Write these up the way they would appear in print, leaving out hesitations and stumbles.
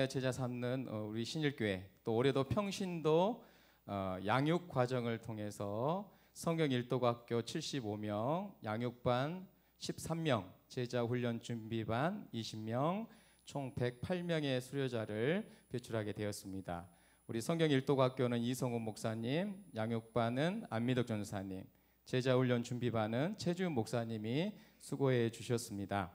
제자 삼는 우리 신일교회, 또 올해도 평신도 양육 과정을 통해서 성경 일독학교 75명, 양육반 13명, 제자 훈련 준비반 20명, 총 108명의 수료자를 배출하게 되었습니다. 우리 성경 일독학교는 이성훈 목사님, 양육반은 안미덕 전사님, 제자 훈련 준비반은 최지훈 목사님이 수고해 주셨습니다.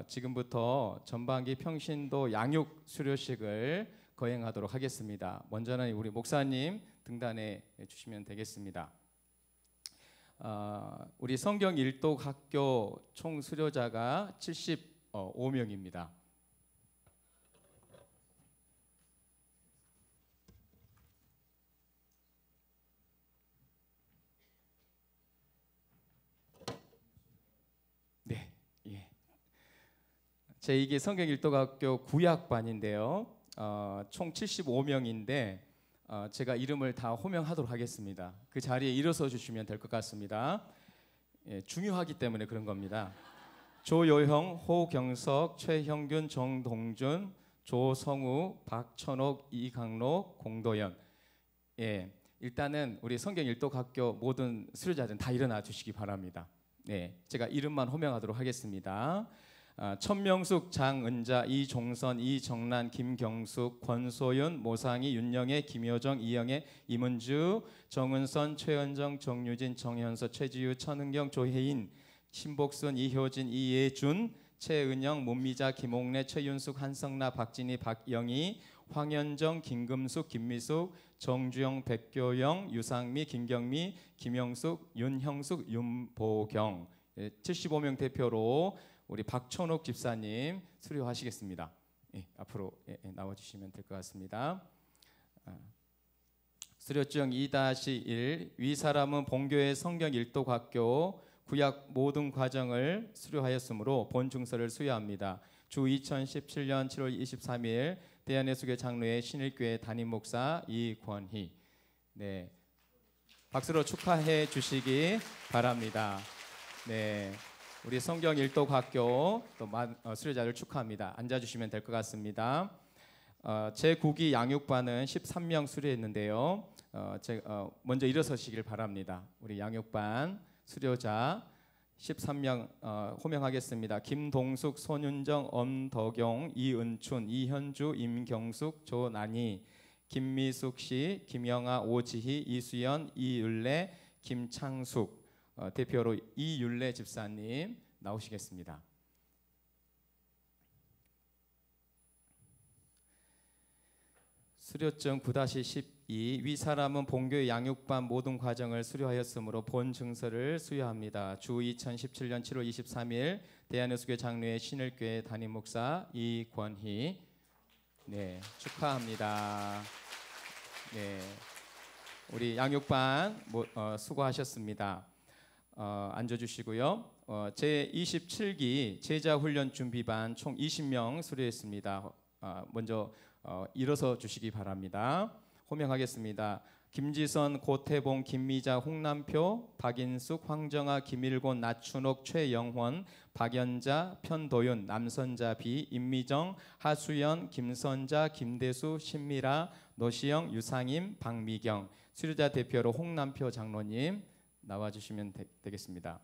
지금부터 전반기 평신도 양육 수료식을 거행하도록 하겠습니다. 먼저는 우리 목사님 등단해 주시면 되겠습니다. 우리 성경 일독 학교 총 수료자가 75명입니다. 제2기 성경 일독학교 구약반인데요. 총 75명인데 제가 이름을 다 호명하도록 하겠습니다. 그 자리에 일어서 주시면 될 것 같습니다. 중요하기 때문에 그런 겁니다. 조요형, 호경석, 최형균, 정동준, 조성우, 박천옥, 이강록, 공도연. 일단은 우리 성경 일독학교 모든 수료자들은 다 일어나 주시기 바랍니다. 제가 이름만 호명하도록 하겠습니다. 천명숙, 장은자, 이종선, 이정란, 김경숙, 권소윤, 모상희, 윤영애, 김효정, 이영애, 이문주, 정은선, 최은정, 정유진, 정현서, 최지유, 천은경, 조혜인, 신복순, 이효진, 이예준, 최은영, 문미자, 김옥래, 최윤숙, 한성나, 박진희, 박영희, 황현정, 김금숙, 김미숙, 정주영, 백교영, 유상미, 김경미, 김영숙, 윤형숙, 윤보경. 75명 대표로 우리 박천옥 집사님 수료하시겠습니다. 앞으로 나와주시면 될 것 같습니다. 수료증 2-1 위 사람은 본교회 성경 일독학교 구약 모든 과정을 수료하였으므로 본 증서를 수여합니다. 주 2017년 7월 23일 대한예수교 장로회 신일교회 담임 목사 이권희. 박수로 축하해 주시기 바랍니다. 우리 성경 일독학교 또 수료자를 축하합니다. 앉아주시면 될 것 같습니다. 제9기 양육반은 13명 수료했는데요. 먼저 일어서시길 바랍니다. 우리 양육반 수료자 13명 호명하겠습니다. 김동숙, 손윤정, 엄덕용, 이은춘, 이현주, 임경숙, 조난희, 김미숙 씨, 김영아, 오지희, 이수연, 이율래, 김창숙. 대표로 이율래 집사님 나오시겠습니다. 수료증 9-12 위 사람은 본교회 양육반 모든 과정을 수료하였으므로 본 증서를 수여합니다. 주 2017년 7월 23일 대한예수교 장로회 신일교회 담임 목사 이권희. 축하합니다. 우리 양육반 수고하셨습니다. 앉아주시고요. 제27기 제자훈련 준비반 총 20명 수료했습니다. 먼저 일어서 주시기 바랍니다. 호명하겠습니다. 김지선, 고태봉, 김미자, 홍남표, 박인숙, 황정아, 김일곤, 나춘옥, 최영헌, 박연자, 편도윤, 남선자비, 임미정, 하수연, 김선자, 김대수, 신미라, 노시영, 유상임, 박미경. 수료자 대표로 홍남표 장로님 나와주시면 되겠습니다.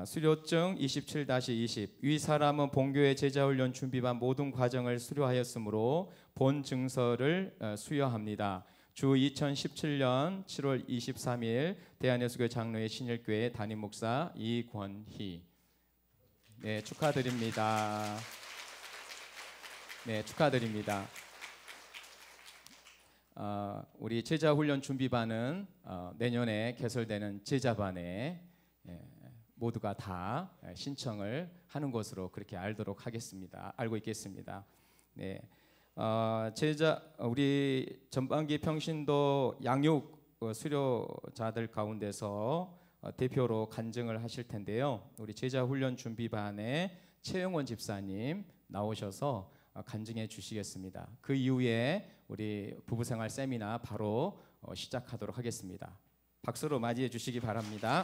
수료증 27-20 위 사람은 본교회 제자훈련 준비반 모든 과정을 수료하였으므로 본 증서를 수여합니다. 주 2017년 7월 23일 대한예수교 장로회 신일교회 담임 목사 이권희. 축하드립니다. 축하드립니다. 우리 제자훈련 준비반은 내년에 개설되는 제자반에 모두가 다 신청을 하는 것으로 그렇게 알고 있겠습니다. 우리 전반기 평신도 양육 수료자들 가운데서 대표로 간증을 하실 텐데요. 우리 제자훈련 준비반에 최영원 집사님 나오셔서 간증해 주시겠습니다. 그 이후에 우리 부부생활 세미나 바로 시작하도록 하겠습니다. 박수로 맞이해 주시기 바랍니다.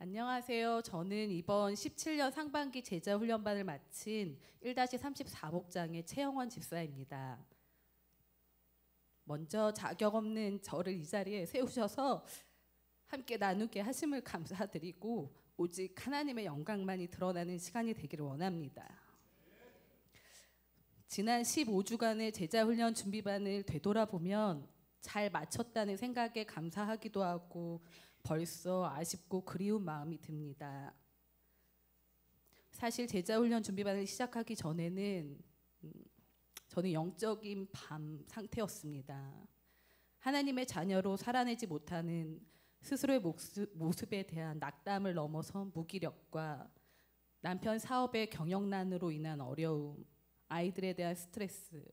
안녕하세요. 저는 이번 17년 상반기 제자훈련반을 마친 1-34목장의 최영원 집사입니다. 먼저 자격 없는 저를 이 자리에 세우셔서 함께 나누게 하심을 감사드리고 오직 하나님의 영광만이 드러나는 시간이 되기를 원합니다. 지난 15주간의 제자훈련 준비반을 되돌아보면 잘 마쳤다는 생각에 감사하기도 하고 벌써 아쉽고 그리운 마음이 듭니다. 사실 제자훈련 준비반을 시작하기 전에는 저는 영적인 밤 상태였습니다. 하나님의 자녀로 살아내지 못하는 스스로의 모습에 대한 낙담을 넘어선 무기력과 남편 사업의 경영난으로 인한 어려움, 아이들에 대한 스트레스,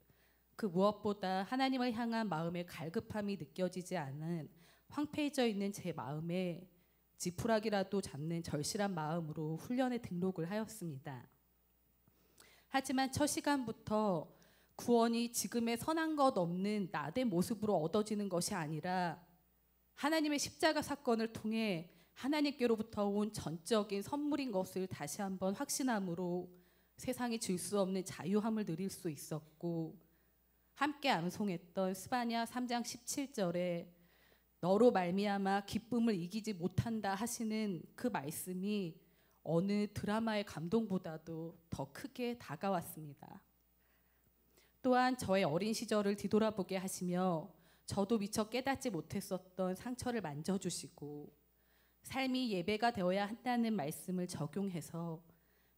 그 무엇보다 하나님을 향한 마음의 갈급함이 느껴지지 않은 황폐해져 있는 제 마음에 지푸라기라도 잡는 절실한 마음으로 훈련에 등록을 하였습니다. 하지만 첫 시간부터 구원이 지금의 선한 것 없는 나된 모습으로 얻어지는 것이 아니라 하나님의 십자가 사건을 통해 하나님께로부터 온 전적인 선물인 것을 다시 한번 확신함으로 세상이 줄 수 없는 자유함을 누릴 수 있었고, 함께 암송했던 스바냐 3장 17절에 너로 말미암아 기쁨을 이기지 못한다 하시는 그 말씀이 어느 드라마의 감동보다도 더 크게 다가왔습니다. 또한 저의 어린 시절을 뒤돌아보게 하시며 저도 미처 깨닫지 못했었던 상처를 만져주시고 삶이 예배가 되어야 한다는 말씀을 적용해서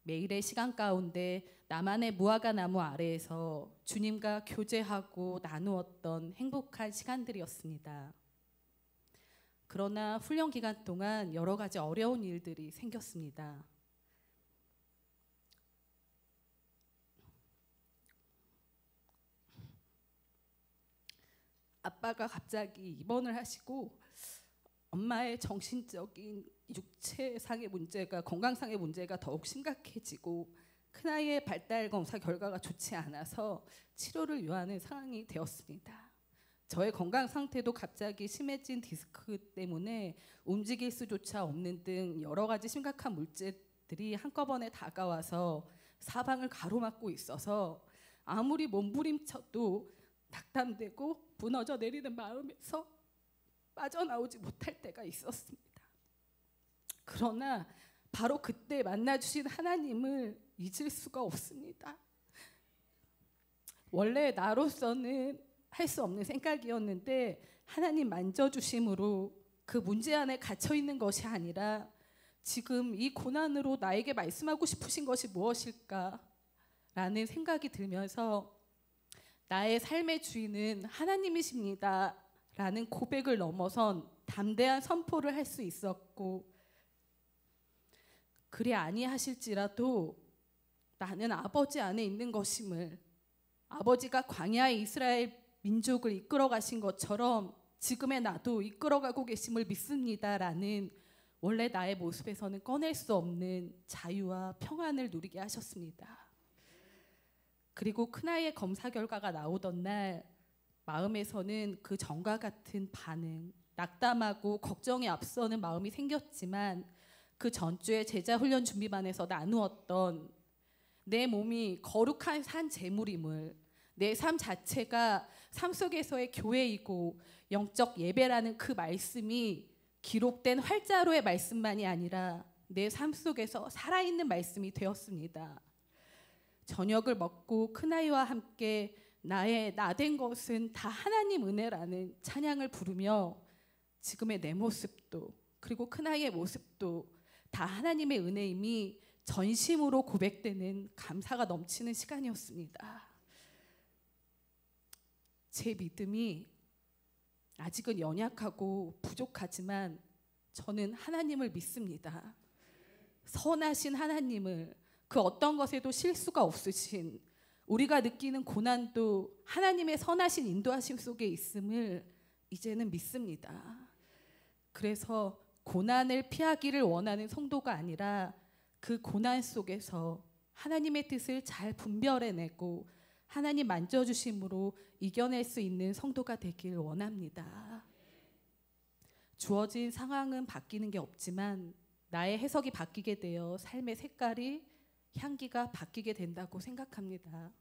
매일의 시간 가운데 나만의 무화과 나무 아래에서 주님과 교제하고 나누었던 행복한 시간들이었습니다. 그러나 훈련 기간 동안 여러 가지 어려운 일들이 생겼습니다. 아빠가 갑자기 입원을 하시고 엄마의 정신적인 육체상의 문제가, 건강상의 문제가 더욱 심각해지고 큰아이의 발달 검사 결과가 좋지 않아서 치료를 요하는 상황이 되었습니다. 저의 건강 상태도 갑자기 심해진 디스크 때문에 움직일 수조차 없는 등 여러 가지 심각한 문제들이 한꺼번에 다가와서 사방을 가로막고 있어서 아무리 몸부림쳐도 낙담되고 무너져 내리는 마음에서 빠져나오지 못할 때가 있었습니다. 그러나 바로 그때 만나주신 하나님을 잊을 수가 없습니다. 원래 나로서는 할 수 없는 생각이었는데 하나님 만져주심으로 그 문제 안에 갇혀있는 것이 아니라 지금 이 고난으로 나에게 말씀하고 싶으신 것이 무엇일까 라는 생각이 들면서 나의 삶의 주인은 하나님이십니다 라는 고백을 넘어선 담대한 선포를 할 수 있었고, 그리 아니하실지라도 나는 아버지 안에 있는 것임을, 아버지가 광야의 이스라엘 민족을 이끌어 가신 것처럼 지금의 나도 이끌어가고 계심을 믿습니다 라는 원래 나의 모습에서는 꺼낼 수 없는 자유와 평안을 누리게 하셨습니다. 그리고 큰아이의 검사 결과가 나오던 날 마음에서는 그 전과 같은 반응, 낙담하고 걱정이 앞서는 마음이 생겼지만 그 전주에 제자훈련 준비반에서 나누었던 내 몸이 거룩한 산 제물임을, 내 삶 자체가 삶 속에서의 교회이고 영적 예배라는 그 말씀이 기록된 활자로의 말씀만이 아니라 내 삶 속에서 살아있는 말씀이 되었습니다. 저녁을 먹고 큰아이와 함께 나의 나된 것은 다 하나님 은혜라는 찬양을 부르며 지금의 내 모습도 그리고 큰아이의 모습도 다 하나님의 은혜임이 전심으로 고백되는 감사가 넘치는 시간이었습니다. 제 믿음이 아직은 연약하고 부족하지만 저는 하나님을 믿습니다. 선하신 하나님을, 그 어떤 것에도 실수가 없으신, 우리가 느끼는 고난도 하나님의 선하신 인도하심 속에 있음을 이제는 믿습니다. 그래서 고난을 피하기를 원하는 성도가 아니라 그 고난 속에서 하나님의 뜻을 잘 분별해내고 하나님 만져주심으로 이겨낼 수 있는 성도가 되길 원합니다. 주어진 상황은 바뀌는 게 없지만 나의 해석이 바뀌게 되어 삶의 색깔이 향기가 바뀌게 된다고 생각합니다.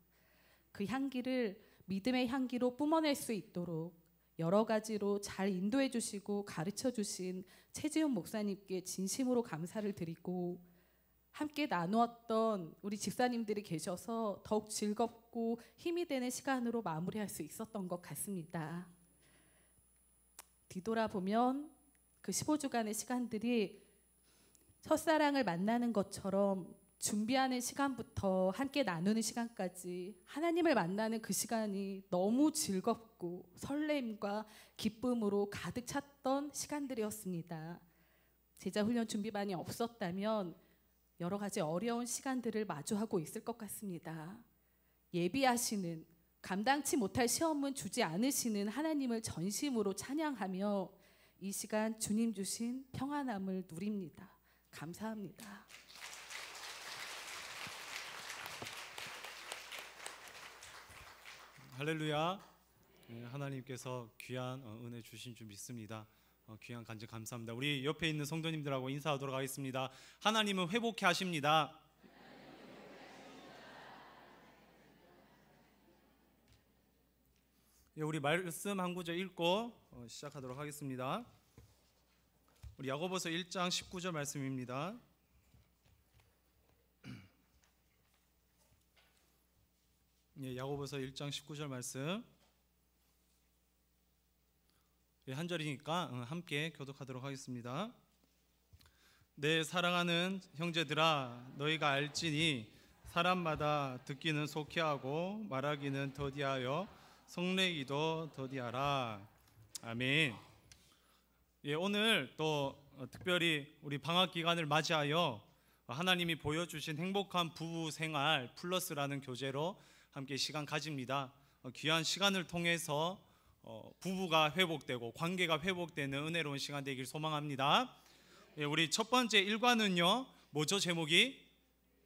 그 향기를 믿음의 향기로 뿜어낼 수 있도록 여러 가지로 잘 인도해 주시고 가르쳐 주신 최지훈 목사님께 진심으로 감사를 드리고, 함께 나누었던 우리 집사님들이 계셔서 더욱 즐겁고 힘이 되는 시간으로 마무리할 수 있었던 것 같습니다. 뒤돌아보면 그 15주간의 시간들이 첫사랑을 만나는 것처럼 준비하는 시간부터 함께 나누는 시간까지 하나님을 만나는 그 시간이 너무 즐겁고 설렘과 기쁨으로 가득 찼던 시간들이었습니다. 제자훈련 준비반이 없었다면 여러 가지 어려운 시간들을 마주하고 있을 것 같습니다. 예비하시는, 감당치 못할 시험은 주지 않으시는 하나님을 전심으로 찬양하며 이 시간 주님 주신 평안함을 누립니다. 감사합니다. 할렐루야. 하나님께서 귀한 은혜 주신 줄 믿습니다. 귀한 간증 감사합니다. 우리 옆에 있는 성도님들하고 인사하도록 하겠습니다. 하나님은 회복케 하십니다. 우리 말씀 한 구절 읽고 시작하도록 하겠습니다. 우리 야고보서 1장 19절 말씀입니다. 야고보서 1장 19절 말씀. 한 절이니까 함께 교독하도록 하겠습니다. 내 사랑하는 형제들아, 너희가 알지니 사람마다 듣기는 속히하고 말하기는 더디하여 성내기도 더디하라. 아멘. 오늘 또 특별히 우리 방학 기간을 맞이하여 하나님이 보여주신 행복한 부부 생활 플러스라는 교재로 함께 시간 가집니다. 귀한 시간을 통해서 부부가 회복되고 관계가 회복되는 은혜로운 시간 되길 소망합니다. 우리 첫 번째 일과는요, 뭐죠? 제목이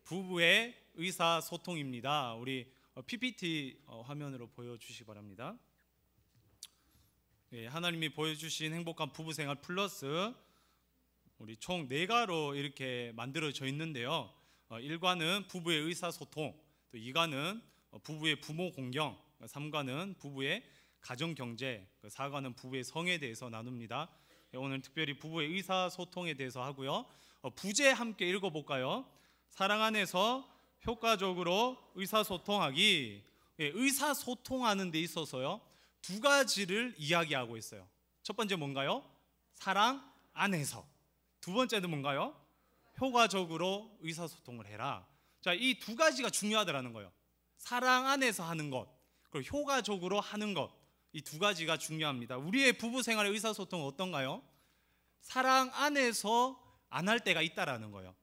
부부의 의사소통입니다. 우리 PPT 화면으로 보여주시기 바랍니다. 하나님이 보여주신 행복한 부부생활 플러스 우리 총 4가로 이렇게 만들어져 있는데요. 1과는 부부의 의사소통, 또 2과는 부부의 부모 공경, 3과는 부부의 가정경제, 4과는 부부의 성에 대해서 나눕니다. 오늘 특별히 부부의 의사소통에 대해서 하고요. 부제 함께 읽어볼까요? 사랑 안에서 효과적으로 의사소통하기. 의사소통하는 데 있어서요, 2가지를 이야기하고 있어요. 첫 번째 뭔가요? 사랑 안에서. 두 번째는 뭔가요? 효과적으로 의사소통을 해라. 자, 이 2가지가 중요하다라는 거예요. 사랑 안에서 하는 것, 그리고 효과적으로 하는 것, 이 2가지가 중요합니다. 우리의 부부 생활의 의사소통은 어떤가요? 사랑 안에서 안 할 때가 있다라는 거예요.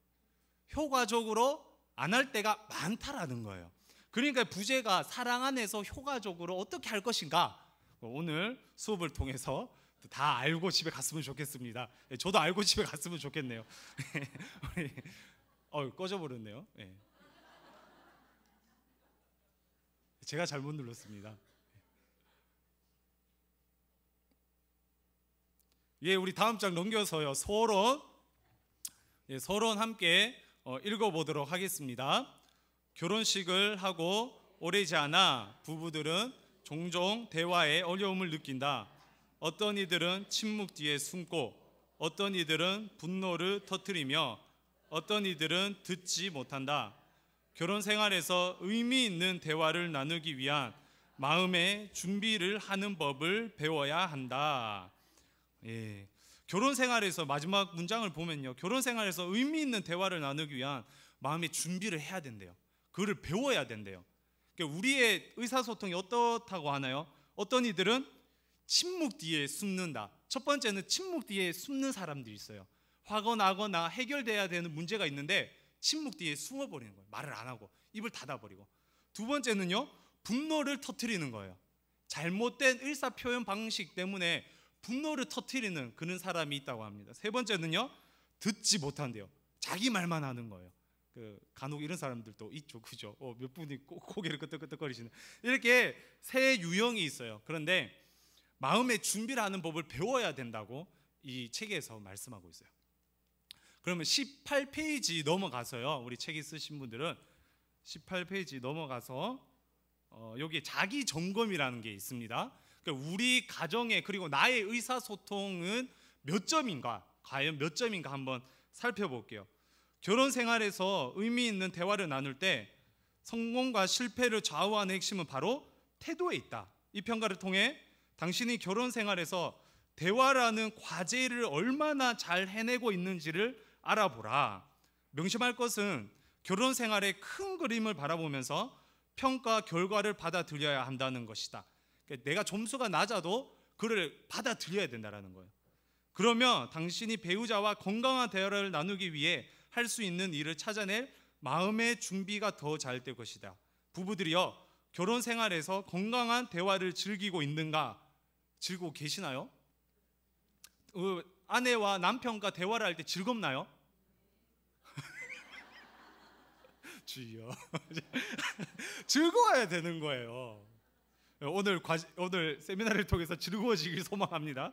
효과적으로 안 할 때가 많다라는 거예요. 그러니까 부제가 사랑 안에서 효과적으로 어떻게 할 것인가, 오늘 수업을 통해서 다 알고 집에 갔으면 좋겠습니다. 저도 알고 집에 갔으면 좋겠네요. 꺼져버렸네요. 제가 잘못 눌렀습니다. 우리 다음 장 넘겨서요, 서론 함께 읽어보도록 하겠습니다. 결혼식을 하고 오래지 않아 부부들은 종종 대화에 어려움을 느낀다. 어떤 이들은 침묵 뒤에 숨고, 어떤 이들은 분노를 터뜨리며, 어떤 이들은 듣지 못한다. 결혼 생활에서 의미 있는 대화를 나누기 위한 마음의 준비를 하는 법을 배워야 한다. 결혼 생활에서 마지막 문장을 보면요, 결혼 생활에서 의미 있는 대화를 나누기 위한 마음의 준비를 해야 된대요. 그거를 배워야 된대요. 그러니까 우리의 의사소통이 어떻다고 하나요? 어떤 이들은 침묵 뒤에 숨는다. 첫 번째는 침묵 뒤에 숨는 사람들이 있어요. 화가 나거나 해결돼야 되는 문제가 있는데 침묵 뒤에 숨어버리는 거예요. 말을 안 하고 입을 닫아버리고. 두 번째는요, 분노를 터뜨리는 거예요. 잘못된 의사표현 방식 때문에 분노를 터뜨리는 그런 사람이 있다고 합니다. 세 번째는요, 듣지 못한대요. 자기 말만 하는 거예요. 간혹 이런 사람들도 있죠, 그죠? 몇 분이 고개를 끄덕끄덕거리시는, 이렇게 세 유형이 있어요. 그런데 마음의 준비를 하는 법을 배워야 된다고 이 책에서 말씀하고 있어요. 그러면 18페이지 넘어가서요. 우리 책 있으신 분들은 18페이지 넘어가서 여기 자기 점검이라는 게 있습니다. 그러니까 우리 가정에 그리고 나의 의사소통은 몇 점인가, 과연 몇 점인가 한번 살펴볼게요. 결혼 생활에서 의미 있는 대화를 나눌 때 성공과 실패를 좌우하는 핵심은 바로 태도에 있다. 이 평가를 통해 당신이 결혼 생활에서 대화라는 과제를 얼마나 잘 해내고 있는지를 알아보라. 명심할 것은 결혼 생활의 큰 그림을 바라보면서 평가 결과를 받아들여야 한다는 것이다. 그러니까 내가 점수가 낮아도 그를 받아들여야 된다는 거예요. 그러면 당신이 배우자와 건강한 대화를 나누기 위해 할 수 있는 일을 찾아낼 마음의 준비가 더 잘 될 것이다. 부부들이여, 결혼 생활에서 건강한 대화를 즐기고 있는가? 즐기고 계시나요? 아내와 남편과 대화를 할 때 즐겁나요? 주여. 즐거워야 되는 거예요. 오늘 세미나를 통해서 즐거워지길 소망합니다.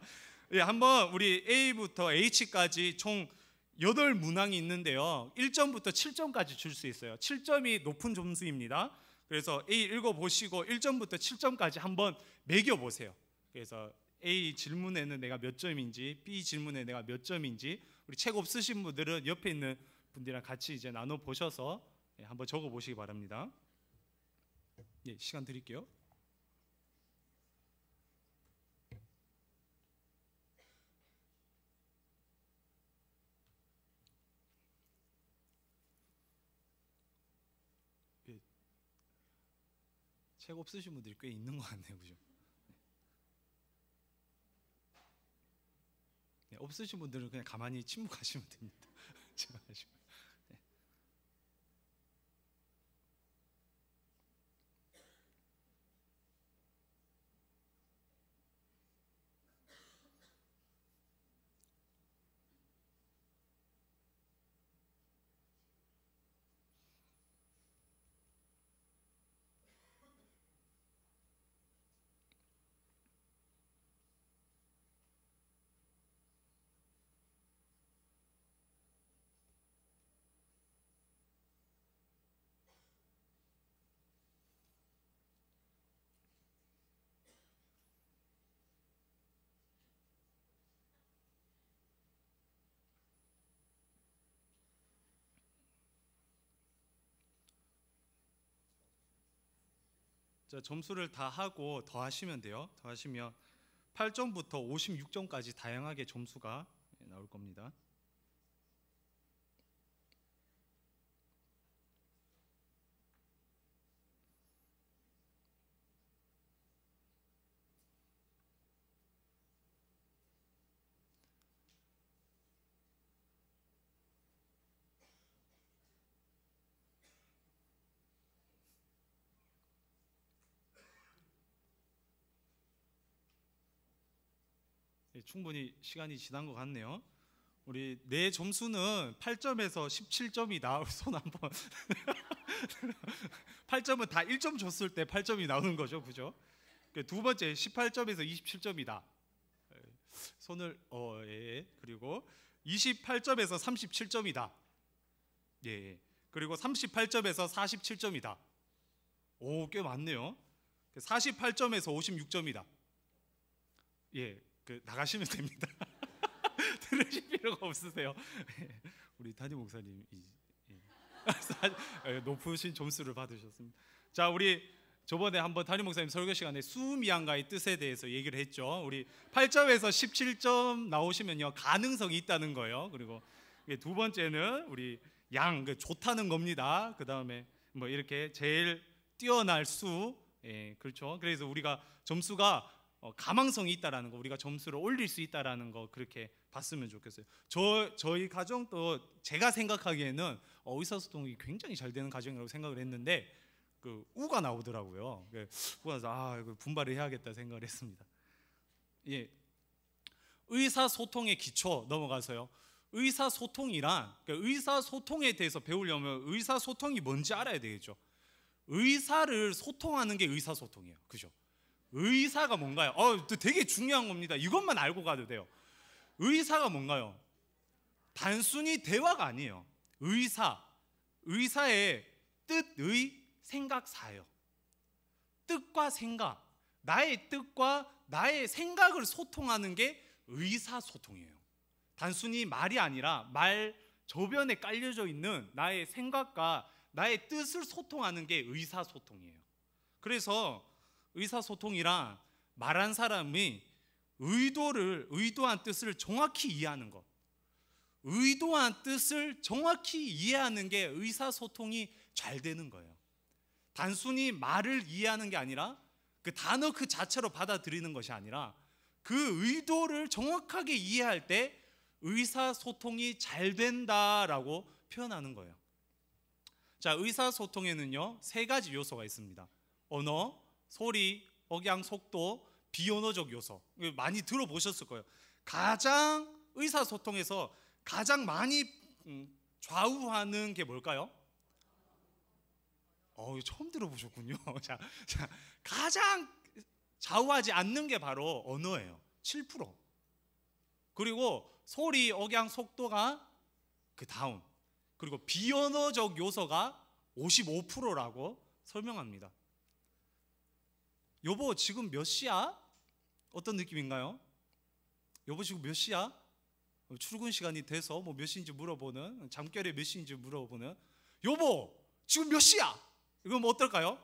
한번 우리 A부터 H까지 총 8문항이 있는데요. 1점부터 7점까지 줄 수 있어요. 7점이 높은 점수입니다. 그래서 A 읽어보시고 1점부터 7점까지 한번 매겨보세요. 그래서 A 질문에는 내가 몇 점인지, B 질문에 내가 몇 점인지, 우리 책 없으신 분들은 옆에 있는 분들이랑 같이 이제 나눠보셔서 한번 적어보시기 바랍니다. 예, 시간 드릴게요. 책 없으신 분들이 꽤 있는 것 같네요, 그죠? 네, 없으신 분들은 그냥 가만히 침묵하시면 됩니다. 침묵하시면. 네. 자, 점수를 다 하고 더하시면 돼요. 더하시면 8점부터 56점까지 다양하게 점수가 나올 겁니다. 충분히 시간이 지난 것 같네요. 우리 내 점수는 8점에서 17점이다. 손 한번. 8점은 다 1점 줬을 때 8점이 나오는 거죠, 그죠? 두 번째 18점에서 27점이다. 손을 예. 그리고 28점에서 37점이다. 예. 그리고 38점에서 47점이다. 오, 꽤 많네요. 48점에서 56점이다. 예. 나가시면 됩니다. 들으실 필요가 없으세요. 우리 담임 목사님 높으신 점수를 받으셨습니다. 자, 우리 저번에 한번 담임 목사님 설교 시간에 수미양가의 뜻에 대해서 얘기를 했죠. 우리 8점에서 17점 나오시면요, 가능성이 있다는 거예요. 그리고 두 번째는 우리 양, 좋다는 겁니다. 그 다음에 뭐 이렇게 제일 뛰어날 수, 예, 그렇죠. 그래서 우리가 점수가 가망성이 있다라는 거, 우리가 점수를 올릴 수 있다라는 거, 그렇게 봤으면 좋겠어요. 저희 가정도 제가 생각하기에는 의사소통이 굉장히 잘 되는 가정이라고 생각을 했는데 우가 나오더라고요. 우가 나서 이거 분발을 해야겠다 생각을 했습니다. 예, 의사소통의 기초 넘어가서요. 의사소통이란, 의사소통에 대해서 배우려면 의사소통이 뭔지 알아야 되겠죠. 의사를 소통하는 게 의사소통이에요, 그죠? 의사가 뭔가요? 되게 중요한 겁니다. 이것만 알고 가도 돼요. 의사가 뭔가요? 단순히 대화가 아니에요. 의사의 뜻의 생각사예요. 뜻과 생각, 나의 뜻과 나의 생각을 소통하는 게 의사소통이에요. 단순히 말이 아니라 말 저변에 깔려져 있는 나의 생각과 나의 뜻을 소통하는 게 의사소통이에요. 그래서 의사소통이란 말한 사람이 의도한 뜻을 정확히 이해하는 것, 의도한 뜻을 정확히 이해하는 게 의사소통이 잘 되는 거예요. 단순히 말을 이해하는 게 아니라 그 단어 그 자체로 받아들이는 것이 아니라 그 의도를 정확하게 이해할 때 의사소통이 잘 된다라고 표현하는 거예요. 자, 의사소통에는요 3가지 요소가 있습니다. 언어, 소리, 억양, 속도, 비언어적 요소. 많이 들어보셨을 거예요. 가장 의사소통에서 가장 많이 좌우하는 게 뭘까요? 처음 들어보셨군요. 자, 가장 좌우하지 않는 게 바로 언어예요. 7%. 그리고 소리, 억양, 속도가 그 다음. 그리고 비언어적 요소가 55%라고 설명합니다. 여보 지금 몇 시야? 어떤 느낌인가요? 여보 지금 몇 시야? 출근 시간이 돼서 몇 시인지 물어보는, 잠결에 몇 시인지 물어보는, 여보 지금 몇 시야? 이건 어떨까요?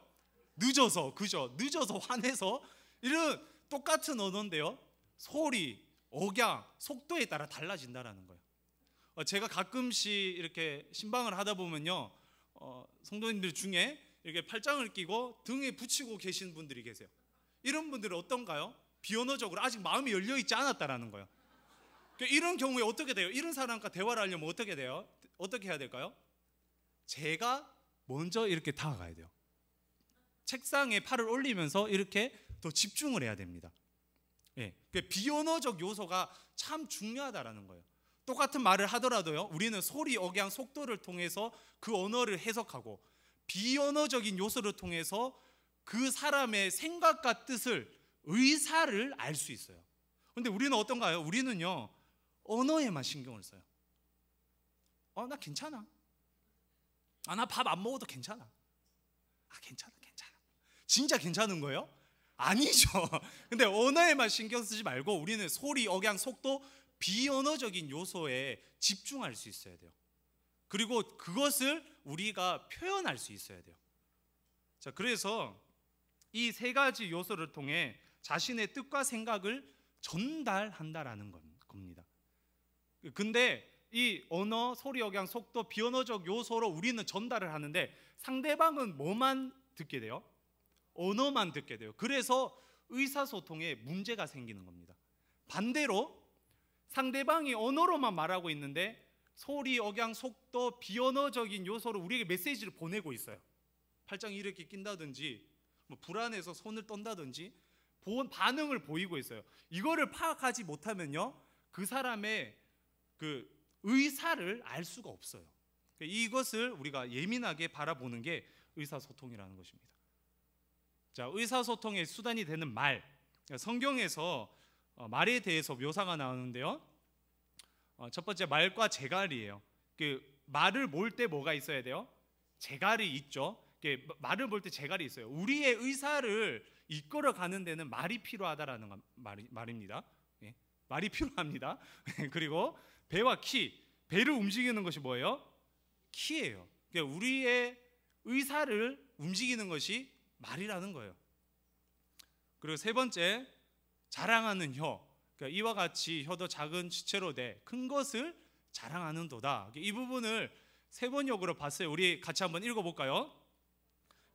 늦어서, 그죠? 늦어서 화내서, 이런 똑같은 언어인데요 소리, 억양, 속도에 따라 달라진다라는 거예요. 제가 가끔씩 이렇게 신방을 하다 보면요 성도님들 중에 이렇게 팔짱을 끼고 등에 붙이고 계신 분들이 계세요. 이런 분들은 어떤가요? 비언어적으로 아직 마음이 열려있지 않았다라는 거예요. 이런 경우에 어떻게 돼요? 이런 사람과 대화를 하려면 어떻게 돼요? 어떻게 해야 될까요? 제가 먼저 이렇게 다가가야 돼요. 책상에 팔을 올리면서 이렇게 더 집중을 해야 됩니다. 비언어적 요소가 참 중요하다라는 거예요. 똑같은 말을 하더라도요 우리는 소리, 억양, 속도를 통해서 그 언어를 해석하고 비언어적인 요소를 통해서 그 사람의 생각과 뜻을, 의사를 알 수 있어요. 그런데 우리는 어떤가요? 우리는요 언어에만 신경을 써요. 나 괜찮아. 나 밥 안 먹어도 괜찮아. 괜찮아. 진짜 괜찮은 거예요? 아니죠. 근데 언어에만 신경 쓰지 말고 우리는 소리, 억양, 속도, 비언어적인 요소에 집중할 수 있어야 돼요. 그리고 그것을 우리가 표현할 수 있어야 돼요. 자, 그래서 이 3가지 요소를 통해 자신의 뜻과 생각을 전달한다라는 겁니다. 근데 이 언어, 소리, 억양, 속도, 비언어적 요소로 우리는 전달을 하는데 상대방은 뭐만 듣게 돼요? 언어만 듣게 돼요. 그래서 의사소통에 문제가 생기는 겁니다. 반대로 상대방이 언어로만 말하고 있는데 소리, 억양, 속도, 비언어적인 요소로 우리에게 메시지를 보내고 있어요. 팔짱이 이렇게 낀다든지 불안해서 손을 떤다든지 반응을 보이고 있어요. 이거를 파악하지 못하면요 그 사람의 그 의사를 알 수가 없어요. 이것을 우리가 예민하게 바라보는 게 의사소통이라는 것입니다. 자, 의사소통의 수단이 되는 말, 성경에서 말에 대해서 묘사가 나오는데요 첫 번째 말과 재갈이에요. 말을 몰 때 뭐가 있어야 돼요? 재갈이 있죠. 말을 몰 때 재갈이 있어요. 우리의 의사를 이끌어 가는 데는 말이 필요하다라는 말입니다. 말이 필요합니다. 그리고 배와 키, 배를 움직이는 것이 뭐예요? 키예요. 우리의 의사를 움직이는 것이 말이라는 거예요. 그리고 3번째, 자랑하는 혀. 이와 같이 혀도 작은 지체로 돼 큰 것을 자랑하는 도다. 이 부분을 3번역으로 봤어요. 우리 같이 한번 읽어볼까요?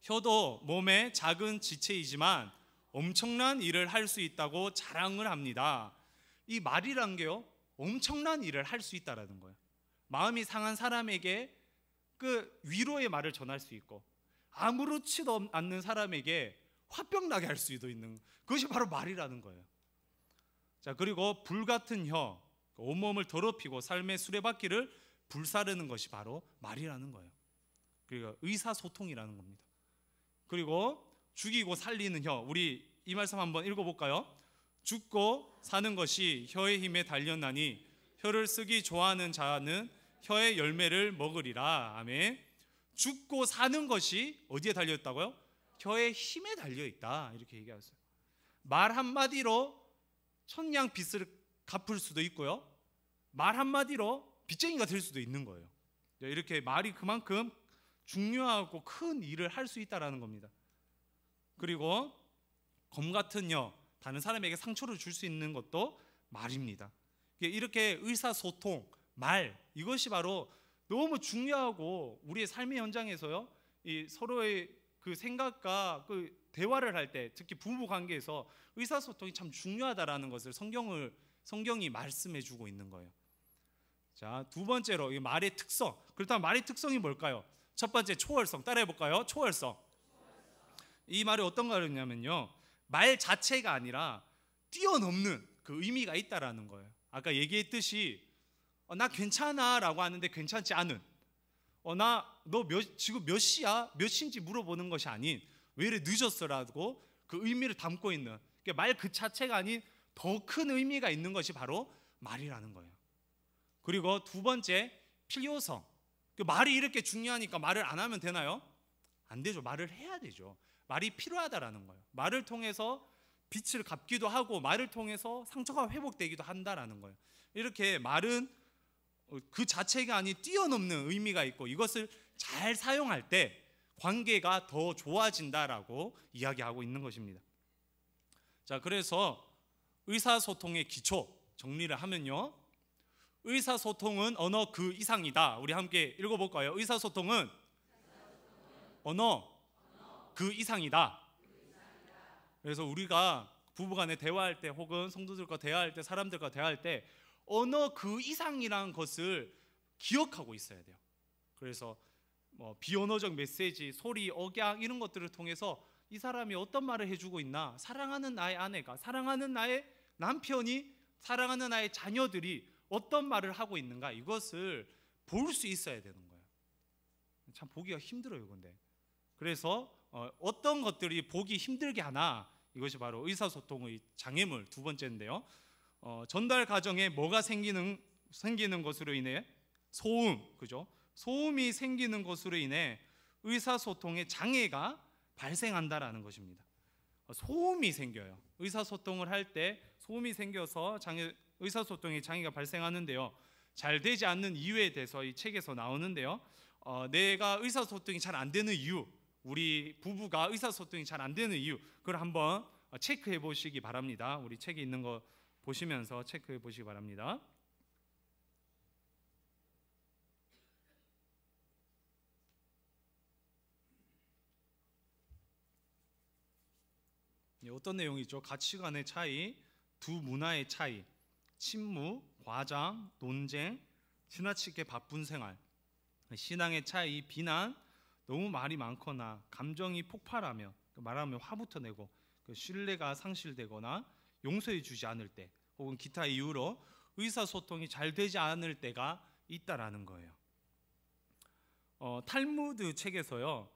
혀도 몸의 작은 지체이지만 엄청난 일을 할 수 있다고 자랑을 합니다. 이 말이란 게요 엄청난 일을 할 수 있다라는 거예요. 마음이 상한 사람에게 그 위로의 말을 전할 수 있고 아무렇지도 않는 사람에게 화병 나게 할 수도 있는 그것이 바로 말이라는 거예요. 자, 그리고 불같은 혀, 온몸을 더럽히고 삶의 수레바퀴를 불사르는 것이 바로 말이라는 거예요. 그리고 의사소통이라는 겁니다. 그리고 죽이고 살리는 혀, 우리 이 말씀 한번 읽어볼까요? 죽고 사는 것이 혀의 힘에 달렸나니 혀를 쓰기 좋아하는 자는 혀의 열매를 먹으리라. 아멘. 죽고 사는 것이 어디에 달려있다고요? 혀의 힘에 달려있다. 이렇게 얘기하셨어요. 말 한마디로 천냥 빚을 갚을 수도 있고요, 말 한마디로 빚쟁이가 될 수도 있는 거예요. 이렇게 말이 그만큼 중요하고 큰 일을 할 수 있다는 겁니다. 그리고 검 같은 여, 다른 사람에게 상처를 줄 수 있는 것도 말입니다. 이렇게 의사소통, 말, 이것이 바로 너무 중요하고 우리의 삶의 현장에서요, 이 서로의 그 생각과 그 대화를 할 때, 특히 부부 관계에서 의사소통이 참 중요하다라는 것을 성경이 말씀해 주고 있는 거예요. 자, 두 번째로 이 말의 특성. 그렇다면 말의 특성이 뭘까요? 첫 번째, 초월성. 따라해 볼까요? 초월성. 이 말이 어떤 말이냐면요, 말 자체가 아니라 뛰어넘는 그 의미가 있다라는 거예요. 아까 얘기했듯이 나 괜찮아 라고 하는데 괜찮지 않은, 너 지금 몇 시야? 몇 시인지 물어보는 것이 아닌 왜 이래 늦었어라고 그 의미를 담고 있는, 말 그 자체가 아닌 더 큰 의미가 있는 것이 바로 말이라는 거예요. 그리고 두 번째, 필요성. 말이 이렇게 중요하니까 말을 안 하면 되나요? 안 되죠. 말을 해야 되죠. 말이 필요하다라는 거예요. 말을 통해서 빚을 갚기도 하고 말을 통해서 상처가 회복되기도 한다라는 거예요. 이렇게 말은 그 자체가 아닌 뛰어넘는 의미가 있고, 이것을 잘 사용할 때 관계가 더 좋아진다라고 이야기하고 있는 것입니다. 자, 그래서 의사소통의 기초 정리를 하면요, 의사소통은 언어 그 이상이다. 우리 함께 읽어볼까요? 의사소통은 언어 그 이상이다. 그래서 우리가 부부간에 대화할 때, 혹은 성도들과 대화할 때, 사람들과 대화할 때 언어 그 이상이라는 것을 기억하고 있어야 돼요. 그래서 비언어적 메시지, 소리, 억양 이런 것들을 통해서 이 사람이 어떤 말을 해주고 있나, 사랑하는 나의 아내가, 사랑하는 나의 남편이, 사랑하는 나의 자녀들이 어떤 말을 하고 있는가, 이것을 볼 수 있어야 되는 거예요. 참 보기가 힘들어요. 근데 그래서 어떤 것들이 보기 힘들게 하나, 이것이 바로 의사소통의 장애물 두 번째인데요, 전달 과정에 뭐가 생기는 것으로 인해 소음, 그죠? 소음이 생기는 것으로 인해 의사소통의 장애가 발생한다라는 것입니다. 소음이 생겨요. 의사소통을 할 때 소음이 생겨서 의사소통의 장애가 발생하는데요, 잘 되지 않는 이유에 대해서 이 책에서 나오는데요, 내가 의사소통이 잘 안 되는 이유, 우리 부부가 의사소통이 잘 안 되는 이유, 그걸 한번 체크해 보시기 바랍니다. 우리 책에 있는 거 보시면서 체크해 보시기 바랍니다. 어떤 내용이죠? 가치관의 차이, 두 문화의 차이, 침묵, 과장, 논쟁, 지나치게 바쁜 생활, 신앙의 차이, 비난, 너무 말이 많거나 감정이 폭발하며, 말하면 화부터 내고 신뢰가 상실되거나 용서해 주지 않을 때, 혹은 기타 이유로 의사소통이 잘 되지 않을 때가 있다라는 거예요. 탈무드 책에서요,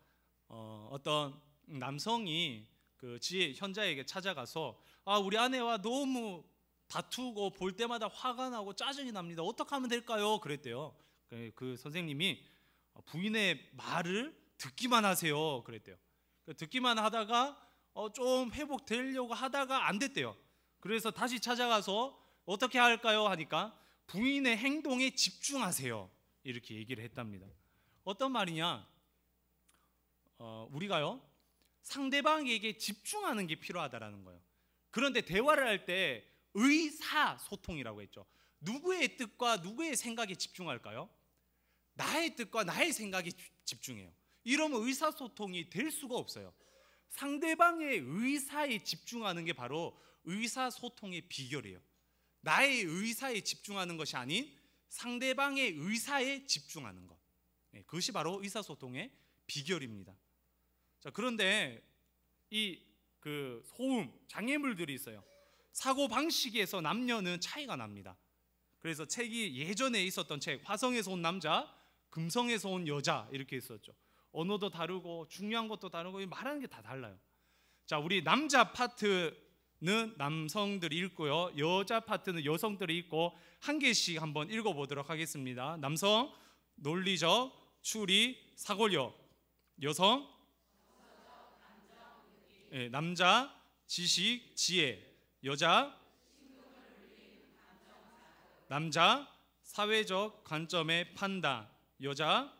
어떤 남성이 그 지혜 현자에게 찾아가서 우리 아내와 너무 다투고 볼 때마다 화가 나고 짜증이 납니다. 어떻게 하면 될까요? 그랬대요. 그 선생님이 부인의 말을 듣기만 하세요. 그랬대요. 듣기만 하다가 좀 회복되려고 하다가 안 됐대요. 그래서 다시 찾아가서 어떻게 할까요? 하니까 부인의 행동에 집중하세요. 이렇게 얘기를 했답니다. 어떤 말이냐? 우리가요, 상대방에게 집중하는 게 필요하다라는 거예요. 그런데 대화를 할 때 의사소통이라고 했죠. 누구의 뜻과 누구의 생각에 집중할까요? 나의 뜻과 나의 생각에 집중해요. 이러면 의사소통이 될 수가 없어요. 상대방의 의사에 집중하는 게 바로 의사소통의 비결이에요. 나의 의사에 집중하는 것이 아닌 상대방의 의사에 집중하는 것, 그것이 바로 의사소통의 비결입니다. 자, 그런데 이 소음, 장애물들이 있어요. 사고 방식에서 남녀는 차이가 납니다. 그래서 책이 예전에 있었던 책, 화성에서 온 남자, 금성에서 온 여자, 이렇게 있었죠. 언어도 다르고 중요한 것도 다르고 말하는 게 다 달라요. 자, 우리 남자 파트는 남성들이 읽고요, 여자 파트는 여성들이 읽고 한 개씩 한번 읽어보도록 하겠습니다. 남성, 논리적, 추리, 사고력. 여성, 남자, 지식, 지혜. 여자, 남자, 사회적 관점의 판단. 여자,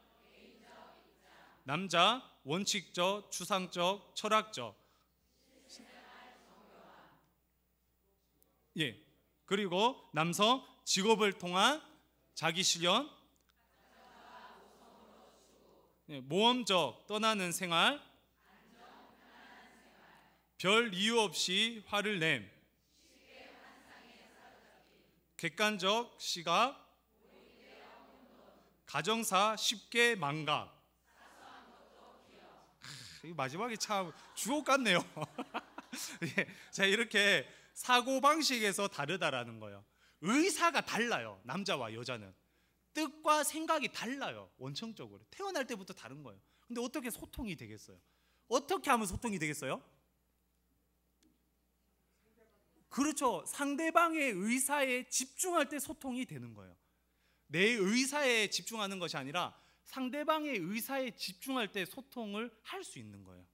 남자, 원칙적, 추상적, 철학적. 예. 그리고 남성, 직업을 통한 자기 실현. 예. 모험적, 떠나는 생활. 별 이유 없이 화를 냄. 객관적 시각. 가정사 쉽게 망각. 마지막에 참 주옥 같네요. 예, 자, 이렇게 사고 방식에서 다르다라는 거예요. 의사가 달라요. 남자와 여자는 뜻과 생각이 달라요. 원천적으로 태어날 때부터 다른 거예요. 근데 어떻게 소통이 되겠어요? 어떻게 하면 소통이 되겠어요? 그렇죠. 상대방의 의사에 집중할 때 소통이 되는 거예요. 내 의사에 집중하는 것이 아니라 상대방의 의사에 집중할 때 소통을 할 수 있는 거예요.